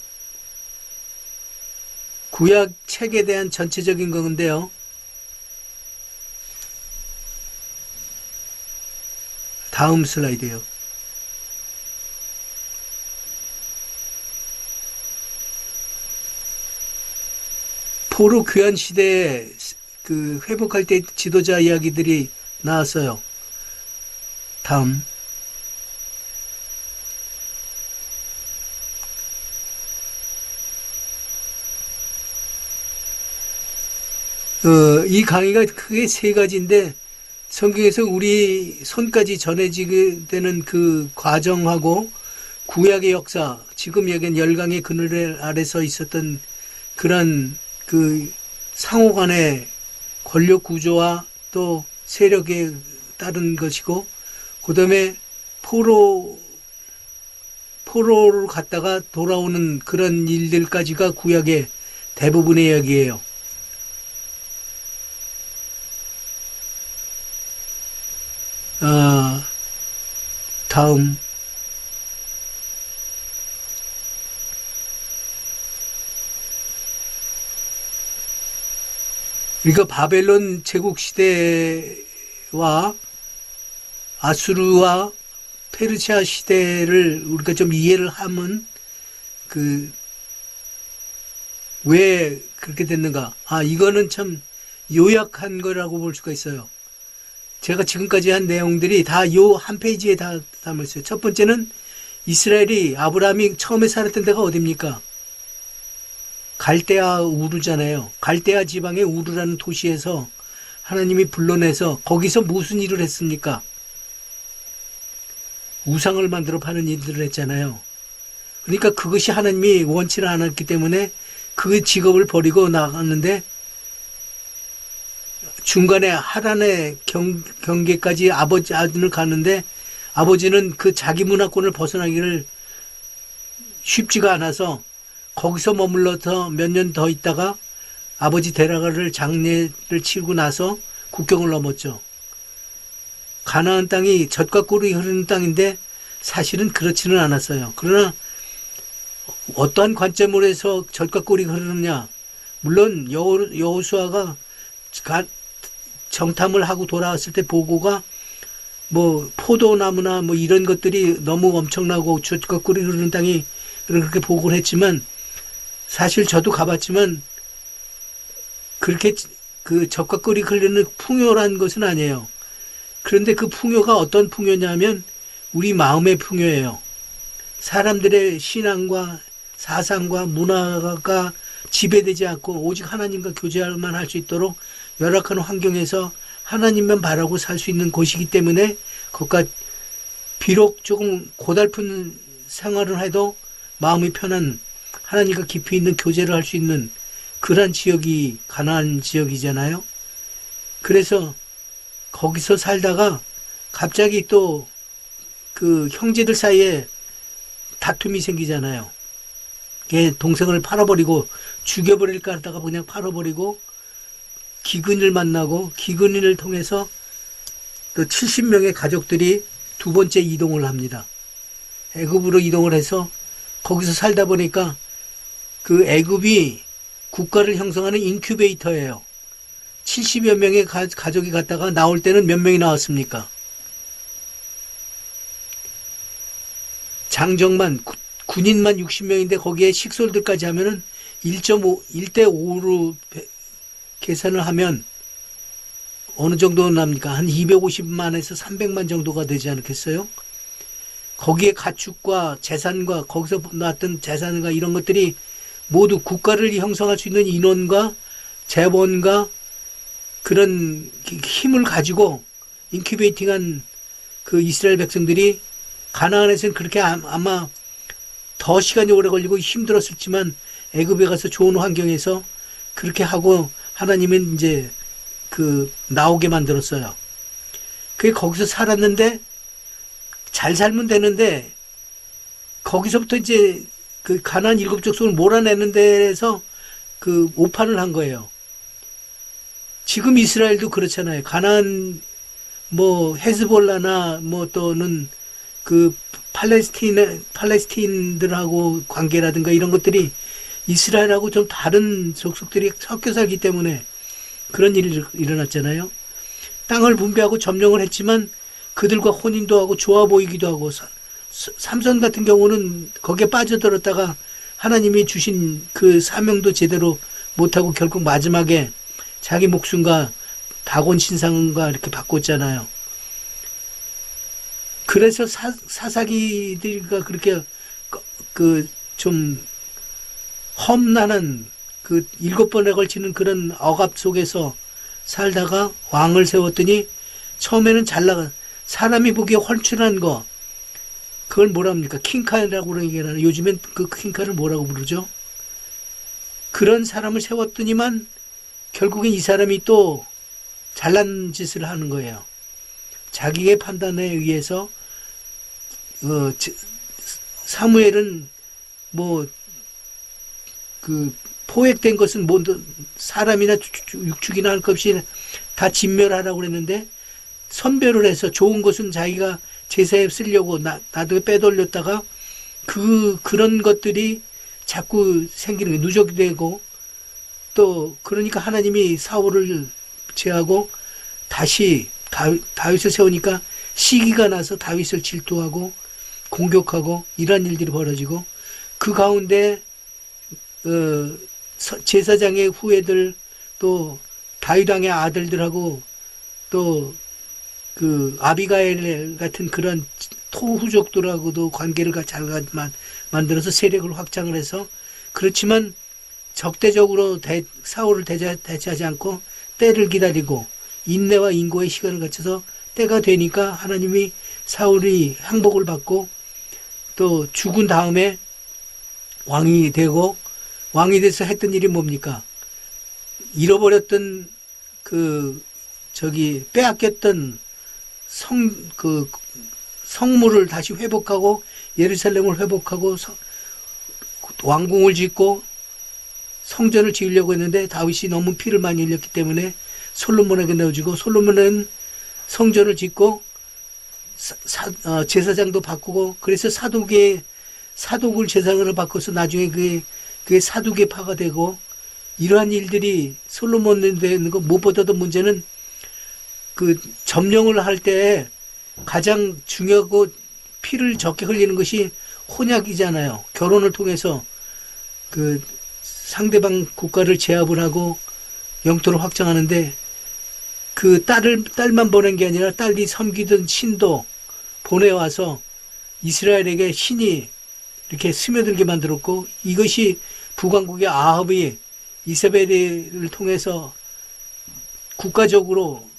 구약 책에 대한 전체적인 건데요. 다음 슬라이드요. 포로 귀환 시대에 그 회복할 때 지도자 이야기들이 나왔어요. 다음. 이 강의가 크게 세 가지인데 성경에서 우리 손까지 전해지게 되는 그 과정하고 구약의 역사, 지금 얘기한 열강의 그늘 아래서 있었던 그런 그 상호 간의 권력 구조와 또 세력에 따른 것이고, 그 다음에 포로로 갔다가 돌아오는 그런 일들까지가 구약의 대부분의 이야기예요. 다음 그러니까 바벨론 제국 시대와 아수르와 페르시아 시대를 우리가 좀 이해를 하면 왜 그렇게 됐는가? 이거는 참 요약한 거라고 볼 수가 있어요. 제가 지금까지 한 내용들이 다 요 한 페이지에 다 담았어요. 첫 번째는 이스라엘이 아브라함이 처음에 살았던 데가 어딥니까? 갈대아 우르잖아요. 갈대아 지방의 우르라는 도시에서 하나님이 불러내서 거기서 무슨 일을 했습니까? 우상을 만들어 파는 일들을 했잖아요. 그러니까 그것이 하나님이 원치를 않았기 때문에 그 직업을 버리고 나갔는데 중간에 하란의 경계까지 아버지를 가는데 아버지는 그 자기 문화권을 벗어나기를 쉽지가 않아서 거기서 머물러서 몇 년 더 있다가 아버지 데라가를 장례를 치르고 나서 국경을 넘었죠. 가나안 땅이 젖과 꿀이 흐르는 땅인데 사실은 그렇지는 않았어요. 그러나 어떠한 관점으로 해서 젖과 꿀이 흐르느냐? 물론 여호수아가 정탐을 하고 돌아왔을 때 보고가 뭐 포도나무나 뭐 이런 것들이 너무 엄청나고 젖과 꿀이 흐르는 땅이 그렇게 보고를 했지만 사실 저도 가봤지만 그렇게 그 젖과 꿀이 흐르는 풍요란 것은 아니에요. 그런데 그 풍요가 어떤 풍요냐면 우리 마음의 풍요예요. 사람들의 신앙과 사상과 문화가 지배되지 않고 오직 하나님과 교제할만 할 수 있도록 열악한 환경에서 하나님만 바라고 살 수 있는 곳이기 때문에 그것과 비록 조금 고달픈 생활을 해도 마음이 편한 하나님과 깊이 있는 교제를 할 수 있는 그러한 지역이 가나안 지역이잖아요. 그래서 거기서 살다가 갑자기 또 그 형제들 사이에 다툼이 생기잖아요. 걔 동생을 팔아버리고 죽여버릴까 하다가 그냥 팔아버리고 기근을 만나고 기근을 통해서 또 70명의 가족들이 두 번째 이동을 합니다. 애굽으로 이동을 해서 거기서 살다 보니까 그 애굽이 국가를 형성하는 인큐베이터예요. 70여 명의 가족이 갔다가 나올 때는 몇 명이 나왔습니까? 장정만 군인만 60명인데 거기에 식솔들까지 하면은 1대 5로 계산을 하면 어느 정도 납니까? 한 250만에서 300만 정도가 되지 않겠어요? 거기에 가축과 재산과 거기서 나왔던 재산과 이런 것들이 모두 국가를 형성할 수 있는 인원과 재원과 그런 힘을 가지고 인큐베이팅한 그 이스라엘 백성들이 가나안에서는 그렇게 아마 더 시간이 오래 걸리고 힘들었을지만 애굽에 가서 좋은 환경에서 그렇게 하고 하나님은 이제 그 나오게 만들었어요. 그게 거기서 살았는데 잘 살면 되는데 거기서부터 이제 그 가나안 7족속을 몰아내는 데에서 그 오판을 한 거예요. 지금 이스라엘도 그렇잖아요. 가나안 뭐 헤즈볼라나 뭐 또는 그 팔레스틴들하고 관계라든가 이런 것들이 이스라엘하고 좀 다른 족속들이 섞여 살기 때문에 그런 일이 일어났잖아요. 땅을 분배하고 점령을 했지만 그들과 혼인도 하고 좋아 보이기도 하고 삼손 같은 경우는 거기에 빠져들었다가 하나님이 주신 그 사명도 제대로 못하고 결국 마지막에 자기 목숨과 다곤 신상과 이렇게 바꿨잖아요. 그래서 사사기들과 그렇게 그 좀 험난한 그 7번에 걸치는 그런 억압 속에서 살다가 왕을 세웠더니 처음에는 잘 나가 사람이 보기에 헐출한 거 그걸 뭐라 합니까? 킹카라고 그러는 게 아니라 요즘엔 그 킹카를 뭐라고 부르죠? 그런 사람을 세웠더니만 결국엔 이 사람이 또 잘난 짓을 하는 거예요. 자기의 판단에 의해서 사무엘은 뭐 그 포획된 것은 모두 사람이나 육축이나 할 것 없이 다 진멸하라고 그랬는데 선별을 해서 좋은 것은 자기가 제사에 쓰려고 나도 빼돌렸다가 그런 것들이 자꾸 생기는 게 누적이 되고, 또 그러니까 하나님이 사울을 제하고 다시 다윗을 세우니까 시기가 나서 다윗을 질투하고 공격하고 이런 일들이 벌어지고, 그 가운데 제사장의 후예들, 또 다윗 왕의 아들들하고 또 그 아비가일 같은 그런 토후족들하고도 관계를 잘 만들어서 세력을 확장을 해서, 그렇지만 적대적으로 사울을 대체하지 않고 때를 기다리고 인내와 인고의 시간을 거쳐서 때가 되니까 하나님이 사울이 항복을 받고 또 죽은 다음에 왕이 되고, 왕이 돼서 했던 일이 뭡니까? 잃어버렸던 빼앗겼던 성물을 다시 회복하고 예루살렘을 회복하고 왕궁을 짓고 성전을 지으려고 했는데 다윗이 너무 피를 많이 흘렸기 때문에 솔로몬에게 내어주고, 솔로몬은 성전을 짓고 제사장도 바꾸고, 그래서 사독을 제사장으로 바꿔서 나중에 그게 사두개파가 되고, 이러한 일들이 솔로몬에 되는 거. 무엇보다도 문제는 그 점령을 할 때 가장 중요하고 피를 적게 흘리는 것이 혼약이잖아요. 결혼을 통해서 그 상대방 국가를 제압을 하고 영토를 확장하는데, 그 딸만 보낸 게 아니라 딸이 섬기던 신도 보내와서 이스라엘에게 신이 이렇게 스며들게 만들었고, 이것이 북왕국의 아합이 이세벨을 통해서 국가적으로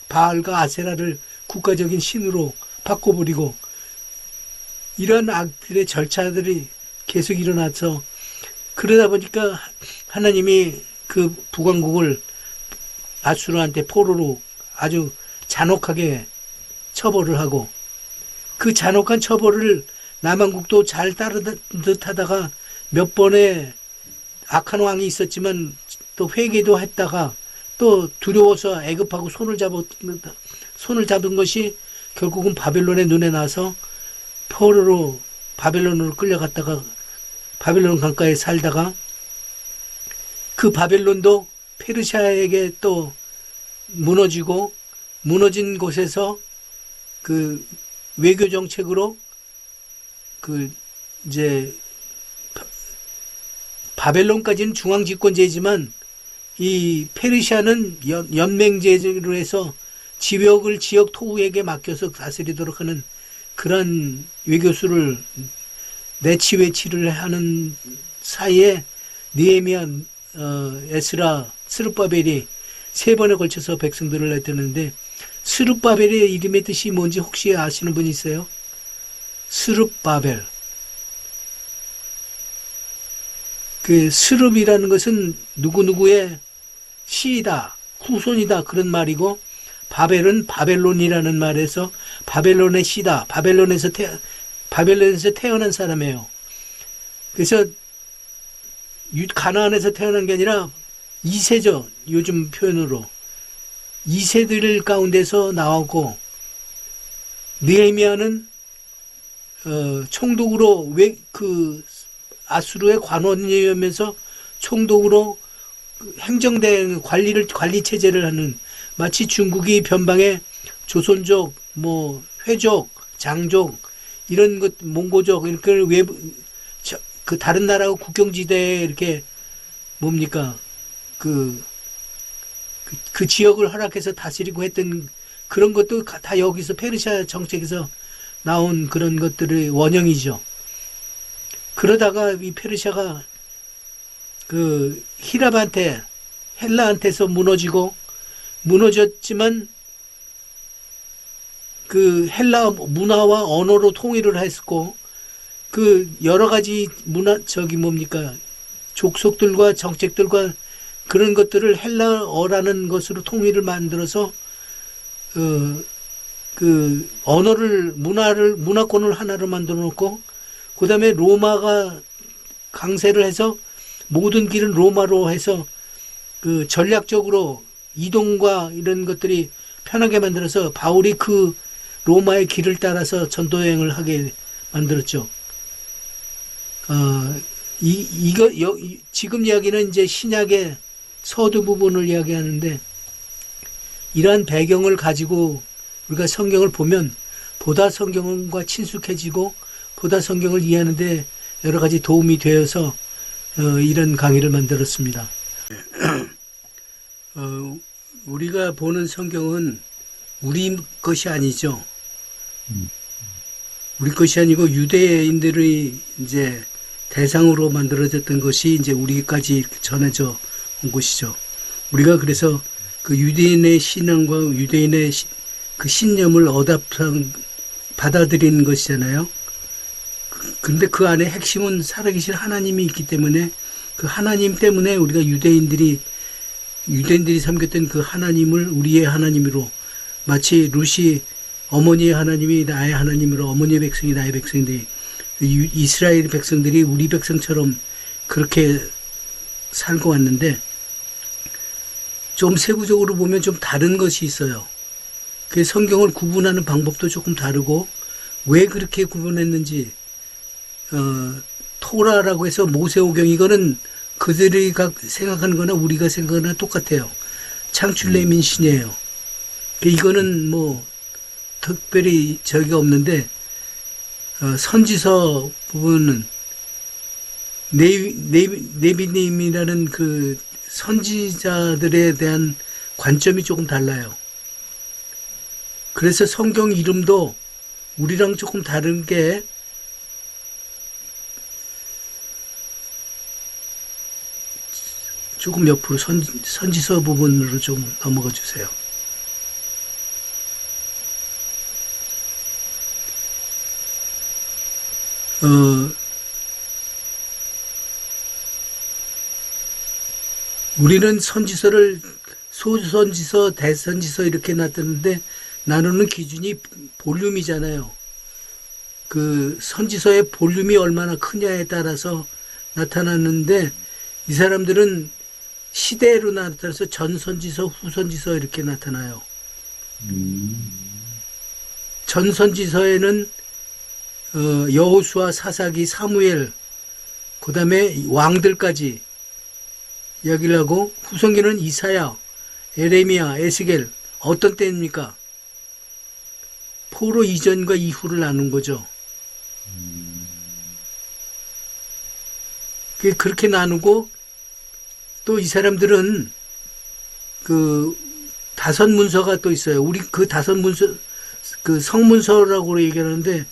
바알과 아세라를 국가적인 신으로 바꿔버리고, 이런 악들의 절차들이 계속 일어나서, 그러다 보니까 하나님이 그 북왕국을 아수르한테 포로로 아주 잔혹하게 처벌을 하고, 그 잔혹한 처벌을 남한국도 잘 따르듯 하다가 몇 번의 악한 왕이 있었지만 또 회개도 했다가 또 두려워서 애굽하고 손을 잡은 것이 결국은 바벨론의 눈에 나서 포로로 바벨론으로 끌려갔다가 바벨론 강가에 살다가, 그 바벨론도 페르시아에게 또 무너지고, 무너진 곳에서 그 외교 정책으로 이제 바벨론까지는 중앙 집권제지만 이 페르시아는 연맹제로 해서 지역 토우에게 맡겨서 다스리도록 하는 그런 외교수를 내치외치를 하는 사이에 느헤미야, 에스라, 스룹바벨이 3번에 걸쳐서 백성들을 내쫓는데, 스룹바벨의 이름의 뜻이 뭔지 혹시 아시는 분 있어요? 스룹바벨. 그 스룹이라는 것은 누구누구의 시이다, 후손이다, 그런 말이고, 바벨은 바벨론이라는 말에서 바벨론의 시다, 바벨론에서 태어난 사람이에요. 그래서 가나안에서 태어난 게 아니라 2세죠. 요즘 표현으로 2세들 가운데서 나오고, 느헤미야는 총독으로 아수르의 관원이면서 총독으로 행정대행 관리 체제를 하는, 마치 중국이 변방에 조선족, 회족, 장족 이런 것, 몽고족 이렇게 그 다른 나라하고 국경지대에 이렇게 그 지역을 허락해서 다스리고 했던 그런 것도 다 여기서 페르시아 정책에서 나온 그런 것들의 원형이죠. 그러다가 이 페르시아가 그 헬라한테서 무너졌지만 그 헬라 문화와 언어로 통일을 했고, 그 여러 가지 족속들과 정책들과 그런 것들을 헬라어라는 것으로 통일을 만들어서 그 언어를 문화권을 하나로 만들어 놓고, 그 다음에 로마가 강세를 해서 모든 길은 로마로 해서 그 전략적으로 이동과 이런 것들이 편하게 만들어서 바울이 그 로마의 길을 따라서 전도 여행을 하게 만들었죠. 지금 이야기는 이제 신약의 서두 부분을 이야기하는데, 이러한 배경을 가지고 우리가 성경을 보면 보다 성경과 친숙해지고 보다 성경을 이해하는데 여러 가지 도움이 되어서 이런 강의를 만들었습니다. 우리가 보는 성경은 우리 것이 아니죠. 우리 것이 아니고 유대인들의 이제 대상으로 만들어졌던 것이 이제 우리까지 전해져 온 것이죠. 우리가 그래서 그 유대인의 신앙과 유대인의 그 신념을 받아들이는 것이잖아요. 근데 그 안에 핵심은 살아계신 하나님이 있기 때문에 그 하나님 때문에 우리가 유대인들이 섬겼던 그 하나님을 우리의 하나님으로, 마치 룻이 어머니의 하나님이 나의 하나님으로, 어머니의 백성이 나의 백성들이, 이스라엘 백성들이 우리 백성처럼 그렇게 살고 왔는데, 좀 세부적으로 보면 좀 다른 것이 있어요. 그 성경을 구분하는 방법도 조금 다르고, 왜 그렇게 구분했는지, 토라라고 해서 모세오경, 이거는 그들이 생각하는 거나 우리가 생각하는 거나 똑같아요. 창출내민 신이에요. 이거는 뭐 특별히 저기가 없는데, 선지서 부분은 네비님이라는 그 선지자들에 대한 관점이 조금 달라요. 그래서 성경 이름도 우리랑 조금 다른 게, 조금 옆으로 선지서 부분으로 좀 넘어가 주세요. 우리는 선지서를 소선지서, 대선지서 이렇게 놨는데, 나누는 기준이 볼륨이잖아요. 그 선지서의 볼륨이 얼마나 크냐에 따라서 나타났는데, 이 사람들은 시대로 나타나서 전선지서, 후선지서 이렇게 나타나요. 전선지서에는 여호수아, 사사기, 사무엘, 그 다음에 왕들까지 이야기를 하고, 후선기는 이사야, 에레미야, 에스겔. 어떤 때입니까? 포로 이전과 이후를 나눈 거죠. 그렇게 나누고, 또 이 사람들은 그 다섯 문서가 또 있어요. 우리 그 다섯 문서, 그 성문서라고 얘기하는데,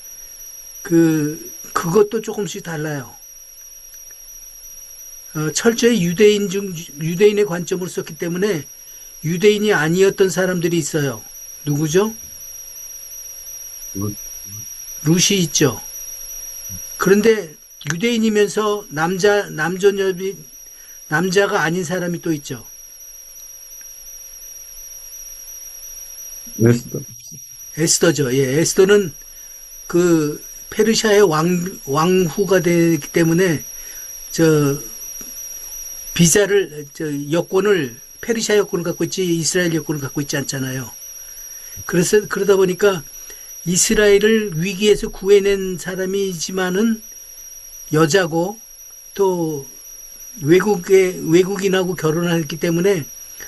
그것도 조금씩 달라요. 철저히 유대인의 관점으로 썼기 때문에 유대인이 아니었던 사람들이 있어요. 누구죠? 룻이 있죠. 그런데 유대인이면서 남자가 아닌 사람이 또 있죠. 에스더죠. 예, 에스더는 그 페르시아의 왕후가 되기 때문에 여권을, 페르시아 여권을 갖고 있지 이스라엘 여권을 갖고 있지 않잖아요. 그러다 보니까 이스라엘을 위기에서 구해낸 사람이지만은 여자고, 또 외국인하고 결혼을 했기 때문에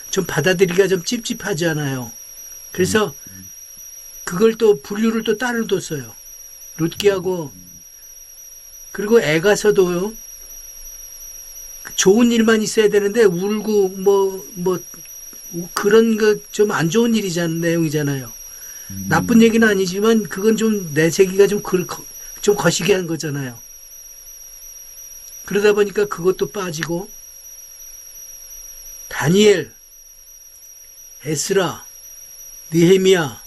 좀 받아들이기가 좀 찝찝하지 않아요. 그래서 그걸 또 분류를 또 따로 뒀어요. 룻기하고. 그리고 애가서도 좋은 일만 있어야 되는데 울고 그런 거 좀 안 좋은 내용이잖아요. 나쁜 얘기는 아니지만 그건 좀 내세기가 좀 거시기 한 거잖아요. 그러다 보니까 그것도 빠지고, 다니엘, 에스라, 느헤미야,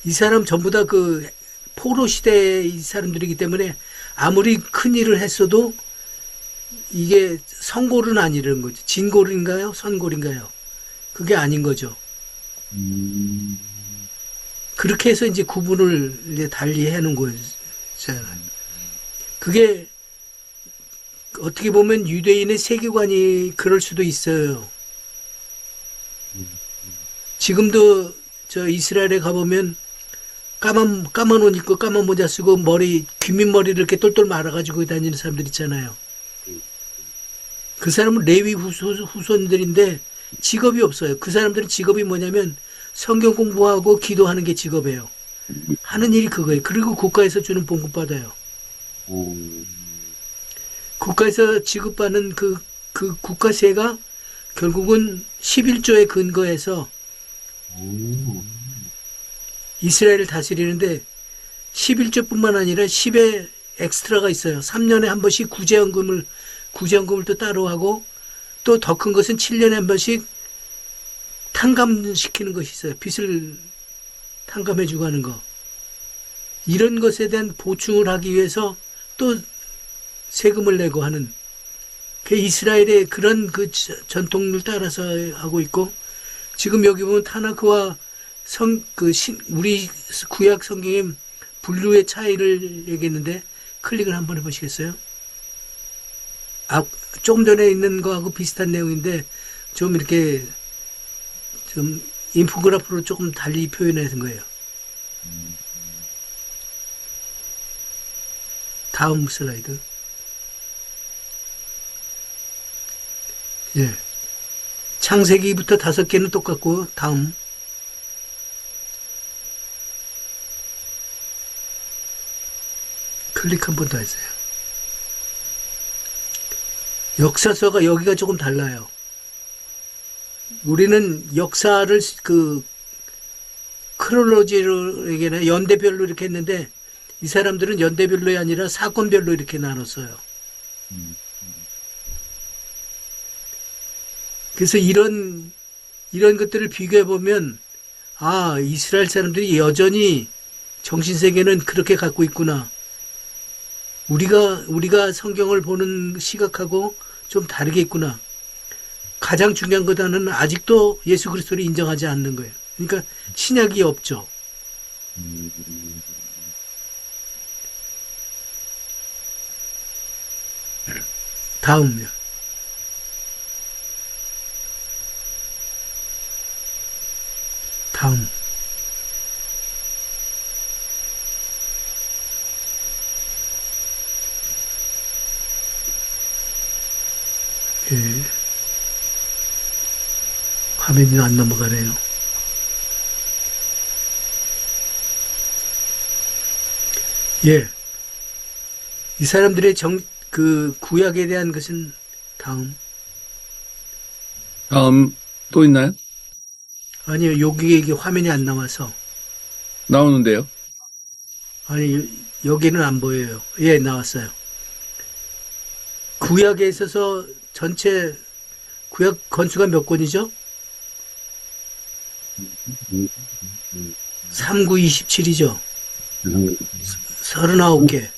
이 사람 전부 다 그 포로 시대의 이 사람들이기 때문에 아무리 큰 일을 했어도 이게 성골은 아니라는 거죠. 진골인가요? 선골인가요? 그게 아닌 거죠. 그렇게 해서 이제 구분을 이제 달리 해놓은 거예요. 그게 어떻게 보면 유대인의 세계관이 그럴 수도 있어요. 지금도 저 이스라엘에 가보면 까만 옷 입고 까만 모자 쓰고 귀밑머리를 이렇게 똘똘 말아가지고 다니는 사람들 있잖아요. 그 사람은 레위 후손들인데 직업이 없어요. 그 사람들은 직업이 뭐냐면 성경 공부하고 기도하는 게 직업이에요. 하는 일이 그거예요. 그리고 국가에서 주는 봉급 받아요. 국가에서 지급받는 그 국가세가 결국은 11조에 근거해서 이스라엘을 다스리는데 11조뿐만 아니라 10의 엑스트라가 있어요. 3년에 한 번씩 구제연금을 또 따로 하고 또 더 큰 것은 7년에 한 번씩 탕감시키는 것이 있어요. 빚을 탕감해주고 하는 거. 이런 것에 대한 보충을 하기 위해서 또 세금을 내고 하는 그 이스라엘의 그런 그 전통을 따라서 하고 있고 지금 여기 보면 타나크와 우리 구약 성경의 분류의 차이를 얘기했는데 클릭을 한번 해보시겠어요? 조금 전에 있는 거하고 비슷한 내용인데 좀 이렇게 좀 인포그래프로 조금 달리 표현해서 거예요. 다음 슬라이드. 예. 창세기부터 5개는 똑같고, 다음. 클릭 한 번 더 해주세요. 역사서가 여기가 조금 달라요. 우리는 역사를 크로놀로지로 얘기하나 연대별로 이렇게 했는데 이 사람들은 연대별로가 아니라 사건별로 이렇게 나눴어요. 그래서 이런 것들을 비교해 보면 이스라엘 사람들이 여전히 정신세계는 그렇게 갖고 있구나. 우리가 성경을 보는 시각하고 좀 다르게 있구나. 가장 중요한 것은 아직도 예수 그리스도를 인정하지 않는 거예요. 그러니까 신약이 없죠. 다음요. 다음. 예. 화면이 안 넘어가네요. 예. 이 사람들의 구약에 대한 것은 다음. 다음 또 있나요? 아니요, 이게 화면이 안 나와서. 나오는데요. 아니, 여기는 안 보여요. 예, 나왔어요. 구약에 있어서 전체 구약 건수가 몇 권이죠? 3927이죠. 39개.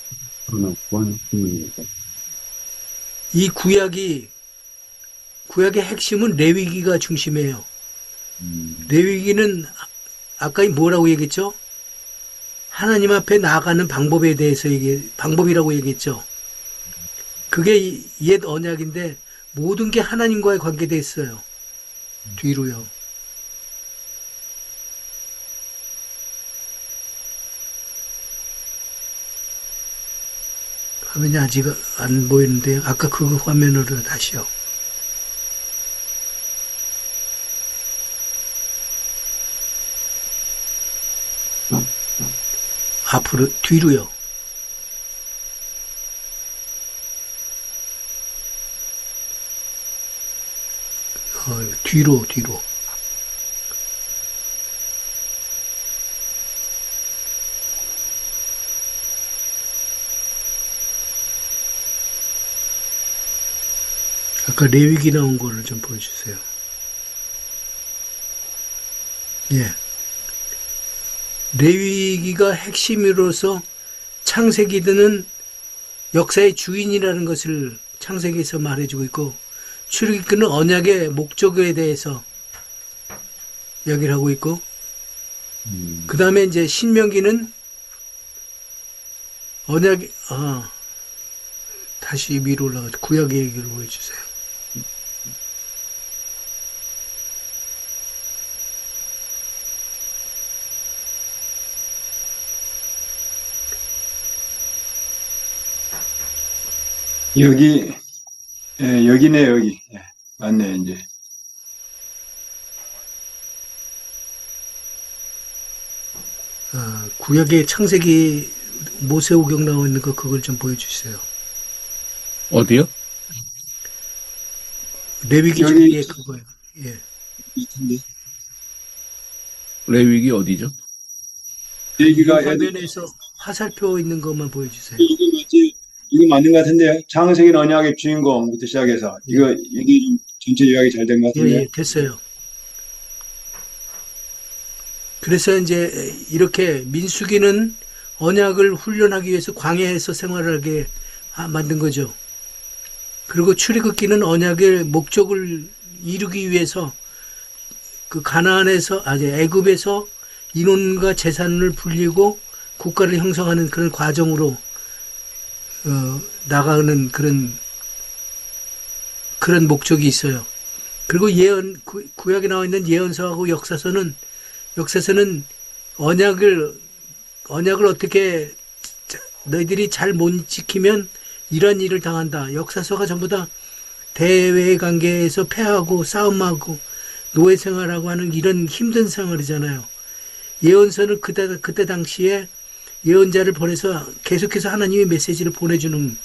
이 구약의 핵심은 레위기가 중심이에요. 레위기는 아까 뭐라고 얘기했죠? 하나님 앞에 나아가는 방법에 대해서 방법이라고 얘기했죠. 그게 옛 언약인데 모든 게 하나님과의 관계돼 있어요. 뒤로요. 화면이 아직 안 보이는데요. 아까 그 화면으로 다시요. 앞으로, 뒤로요. 뒤로. 아까 레위기 나온 거를 좀 보여주세요. 예. 레위기가 핵심으로서 창세기는 역사의 주인이라는 것을 창세기에서 말해주고 있고 출애굽기는 언약의 목적에 대해서 이야기를 하고 있고 그 다음에 이제 신명기는 다시 위로 올라가서 구약의 얘기를 보여주세요. 여기, 여기네, 여기. 맞네, 이제. 구약의 창세기 모세오경 나와 있는 거 그걸 좀 보여주세요. 어디요? 레위기 여기- 중에 그거예요. 예. 레위기 어디죠? 여기가, 화면에서 화살표 있는 것만 보여주세요. 이거 맞는 것 같은데요? 창세기는 언약의 주인공부터 시작해서. 이게 좀 전체 요약이 잘 된 것 예, 같은데. 예, 됐어요. 그래서 이제 이렇게 민수기는 언약을 훈련하기 위해서 광야에서 생활하게 만든 거죠. 그리고 출애굽기는 언약의 목적을 이루기 위해서 그 가나안에서 애굽에서 인원과 재산을 불리고 국가를 형성하는 그런 과정으로 나가는 그런 목적이 있어요. 그리고 구약에 나와 있는 예언서하고 역사서는 언약을 어떻게 너희들이 잘 못 지키면 이런 일을 당한다. 역사서가 전부 다 대외 관계에서 패하고 싸움하고 노예 생활하고 하는 이런 힘든 생활이잖아요. 예언서는 그때 당시에 예언자를 보내서 계속해서 하나님의 메시지를 보내주는,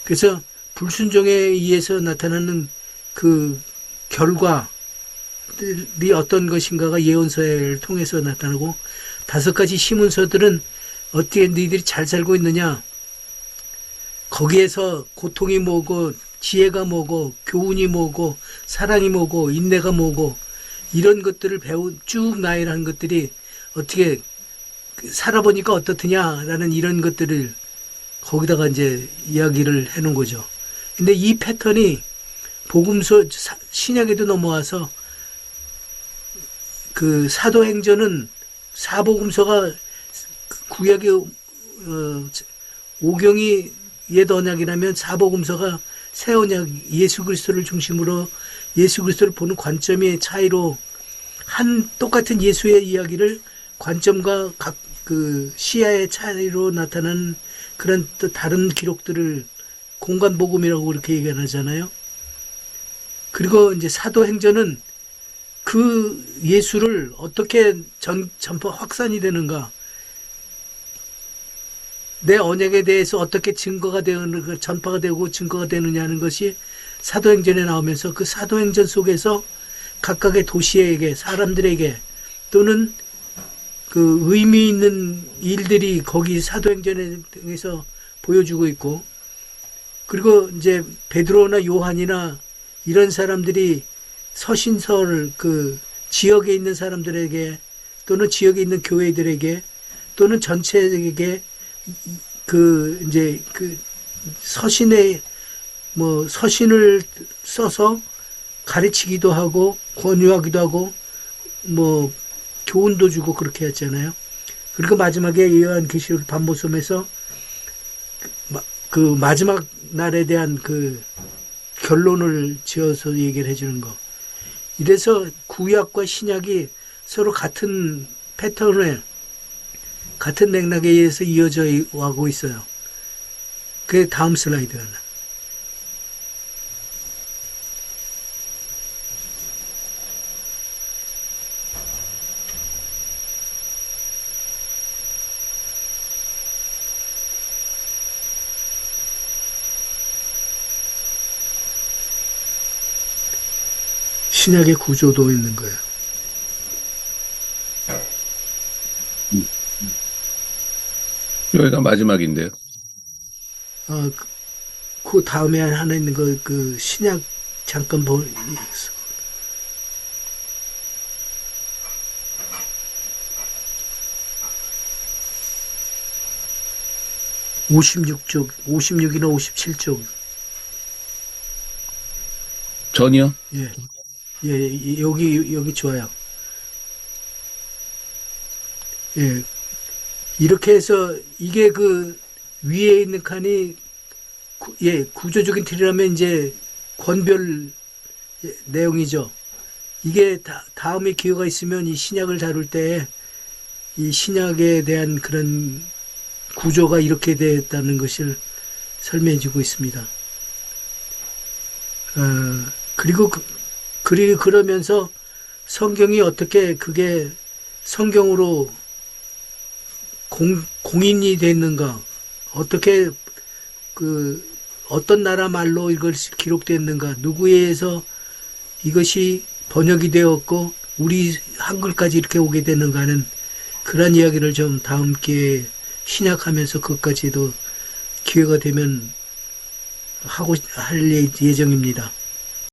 그래서 불순종에 의해서 나타나는 그 결과들이 어떤 것인가가 예언서를 통해서 나타나고, 5가지 시문서들은 어떻게 너희들이 잘 살고 있느냐, 거기에서 고통이 뭐고 지혜가 뭐고 교훈이 뭐고 사랑이 뭐고 인내가 뭐고 이런 것들을 쭉 나열한 것들이 어떻게 살아보니까 어떻느냐라는 이런 것들을 거기다가 이제 이야기를 해놓은 거죠. 근데 이 패턴이 복음서 신약에도 넘어와서 그 사도행전은 사복음서가 구약의 오경이 옛 언약이라면 사복음서가 새 언약, 예수 그리스도를 중심으로 예수 그리스도를 보는 관점의 차이로 똑같은 예수의 이야기를 관점과 각 그 시야의 차이로 나타나는 그런 또 다른 기록들을 공간복음이라고 그렇게 얘기하잖아요. 그리고 이제 사도행전은 그 예수를 어떻게 전파 확산이 되는가, 내 언약에 대해서 어떻게 전파가 되고 증거가 되느냐 하는 것이 사도행전에 나오면서 그 사도행전 속에서 각각의 도시에게, 사람들에게, 또는 그 의미 있는 일들이 거기 사도행전에 통해서 보여주고 있고, 그리고 이제 베드로나 요한이나 이런 사람들이 서신서를 그 지역에 있는 사람들에게, 또는 지역에 있는 교회들에게, 또는 전체에게 서신을 써서 가르치기도 하고 권유하기도 하고 교훈도 주고 그렇게 했잖아요. 그리고 마지막에 요한계시록 반보섬에서 그 마지막 날에 대한 그 결론을 지어서 얘기를 해주는 거. 이래서 구약과 신약이 서로 같은 패턴을, 같은 맥락에 의해서 이어져 가고 있어요. 그 다음 슬라이드 하나. 신약의 구조도 있는 거예요. 여기가 마지막인데요. 그 다음에 하나 있는 그 신약 잠깐 보겠어. (56쪽) 56이나 57쪽. 전이요? 예, 여기 좋아요. 예. 이렇게 해서 이게 그 위에 있는 칸이 구조적인 틀이라면 이제 권별 내용이죠. 이게 다음에 기회가 있으면 이 신약을 다룰 때 이 신약에 대한 그런 구조가 이렇게 됐다는 것을 설명해 주고 있습니다. 그리고 그리고 그러면서 성경이 어떻게 그게 성경으로 공인이 됐는가, 어떻게 어떤 나라 말로 이걸 기록됐는가, 누구에 의해서 이것이 번역이 되었고 우리 한글까지 이렇게 오게 됐는가는 그런 이야기를 좀 다음 기회에 신약하면서 그것까지도 기회가 되면 할 예정입니다.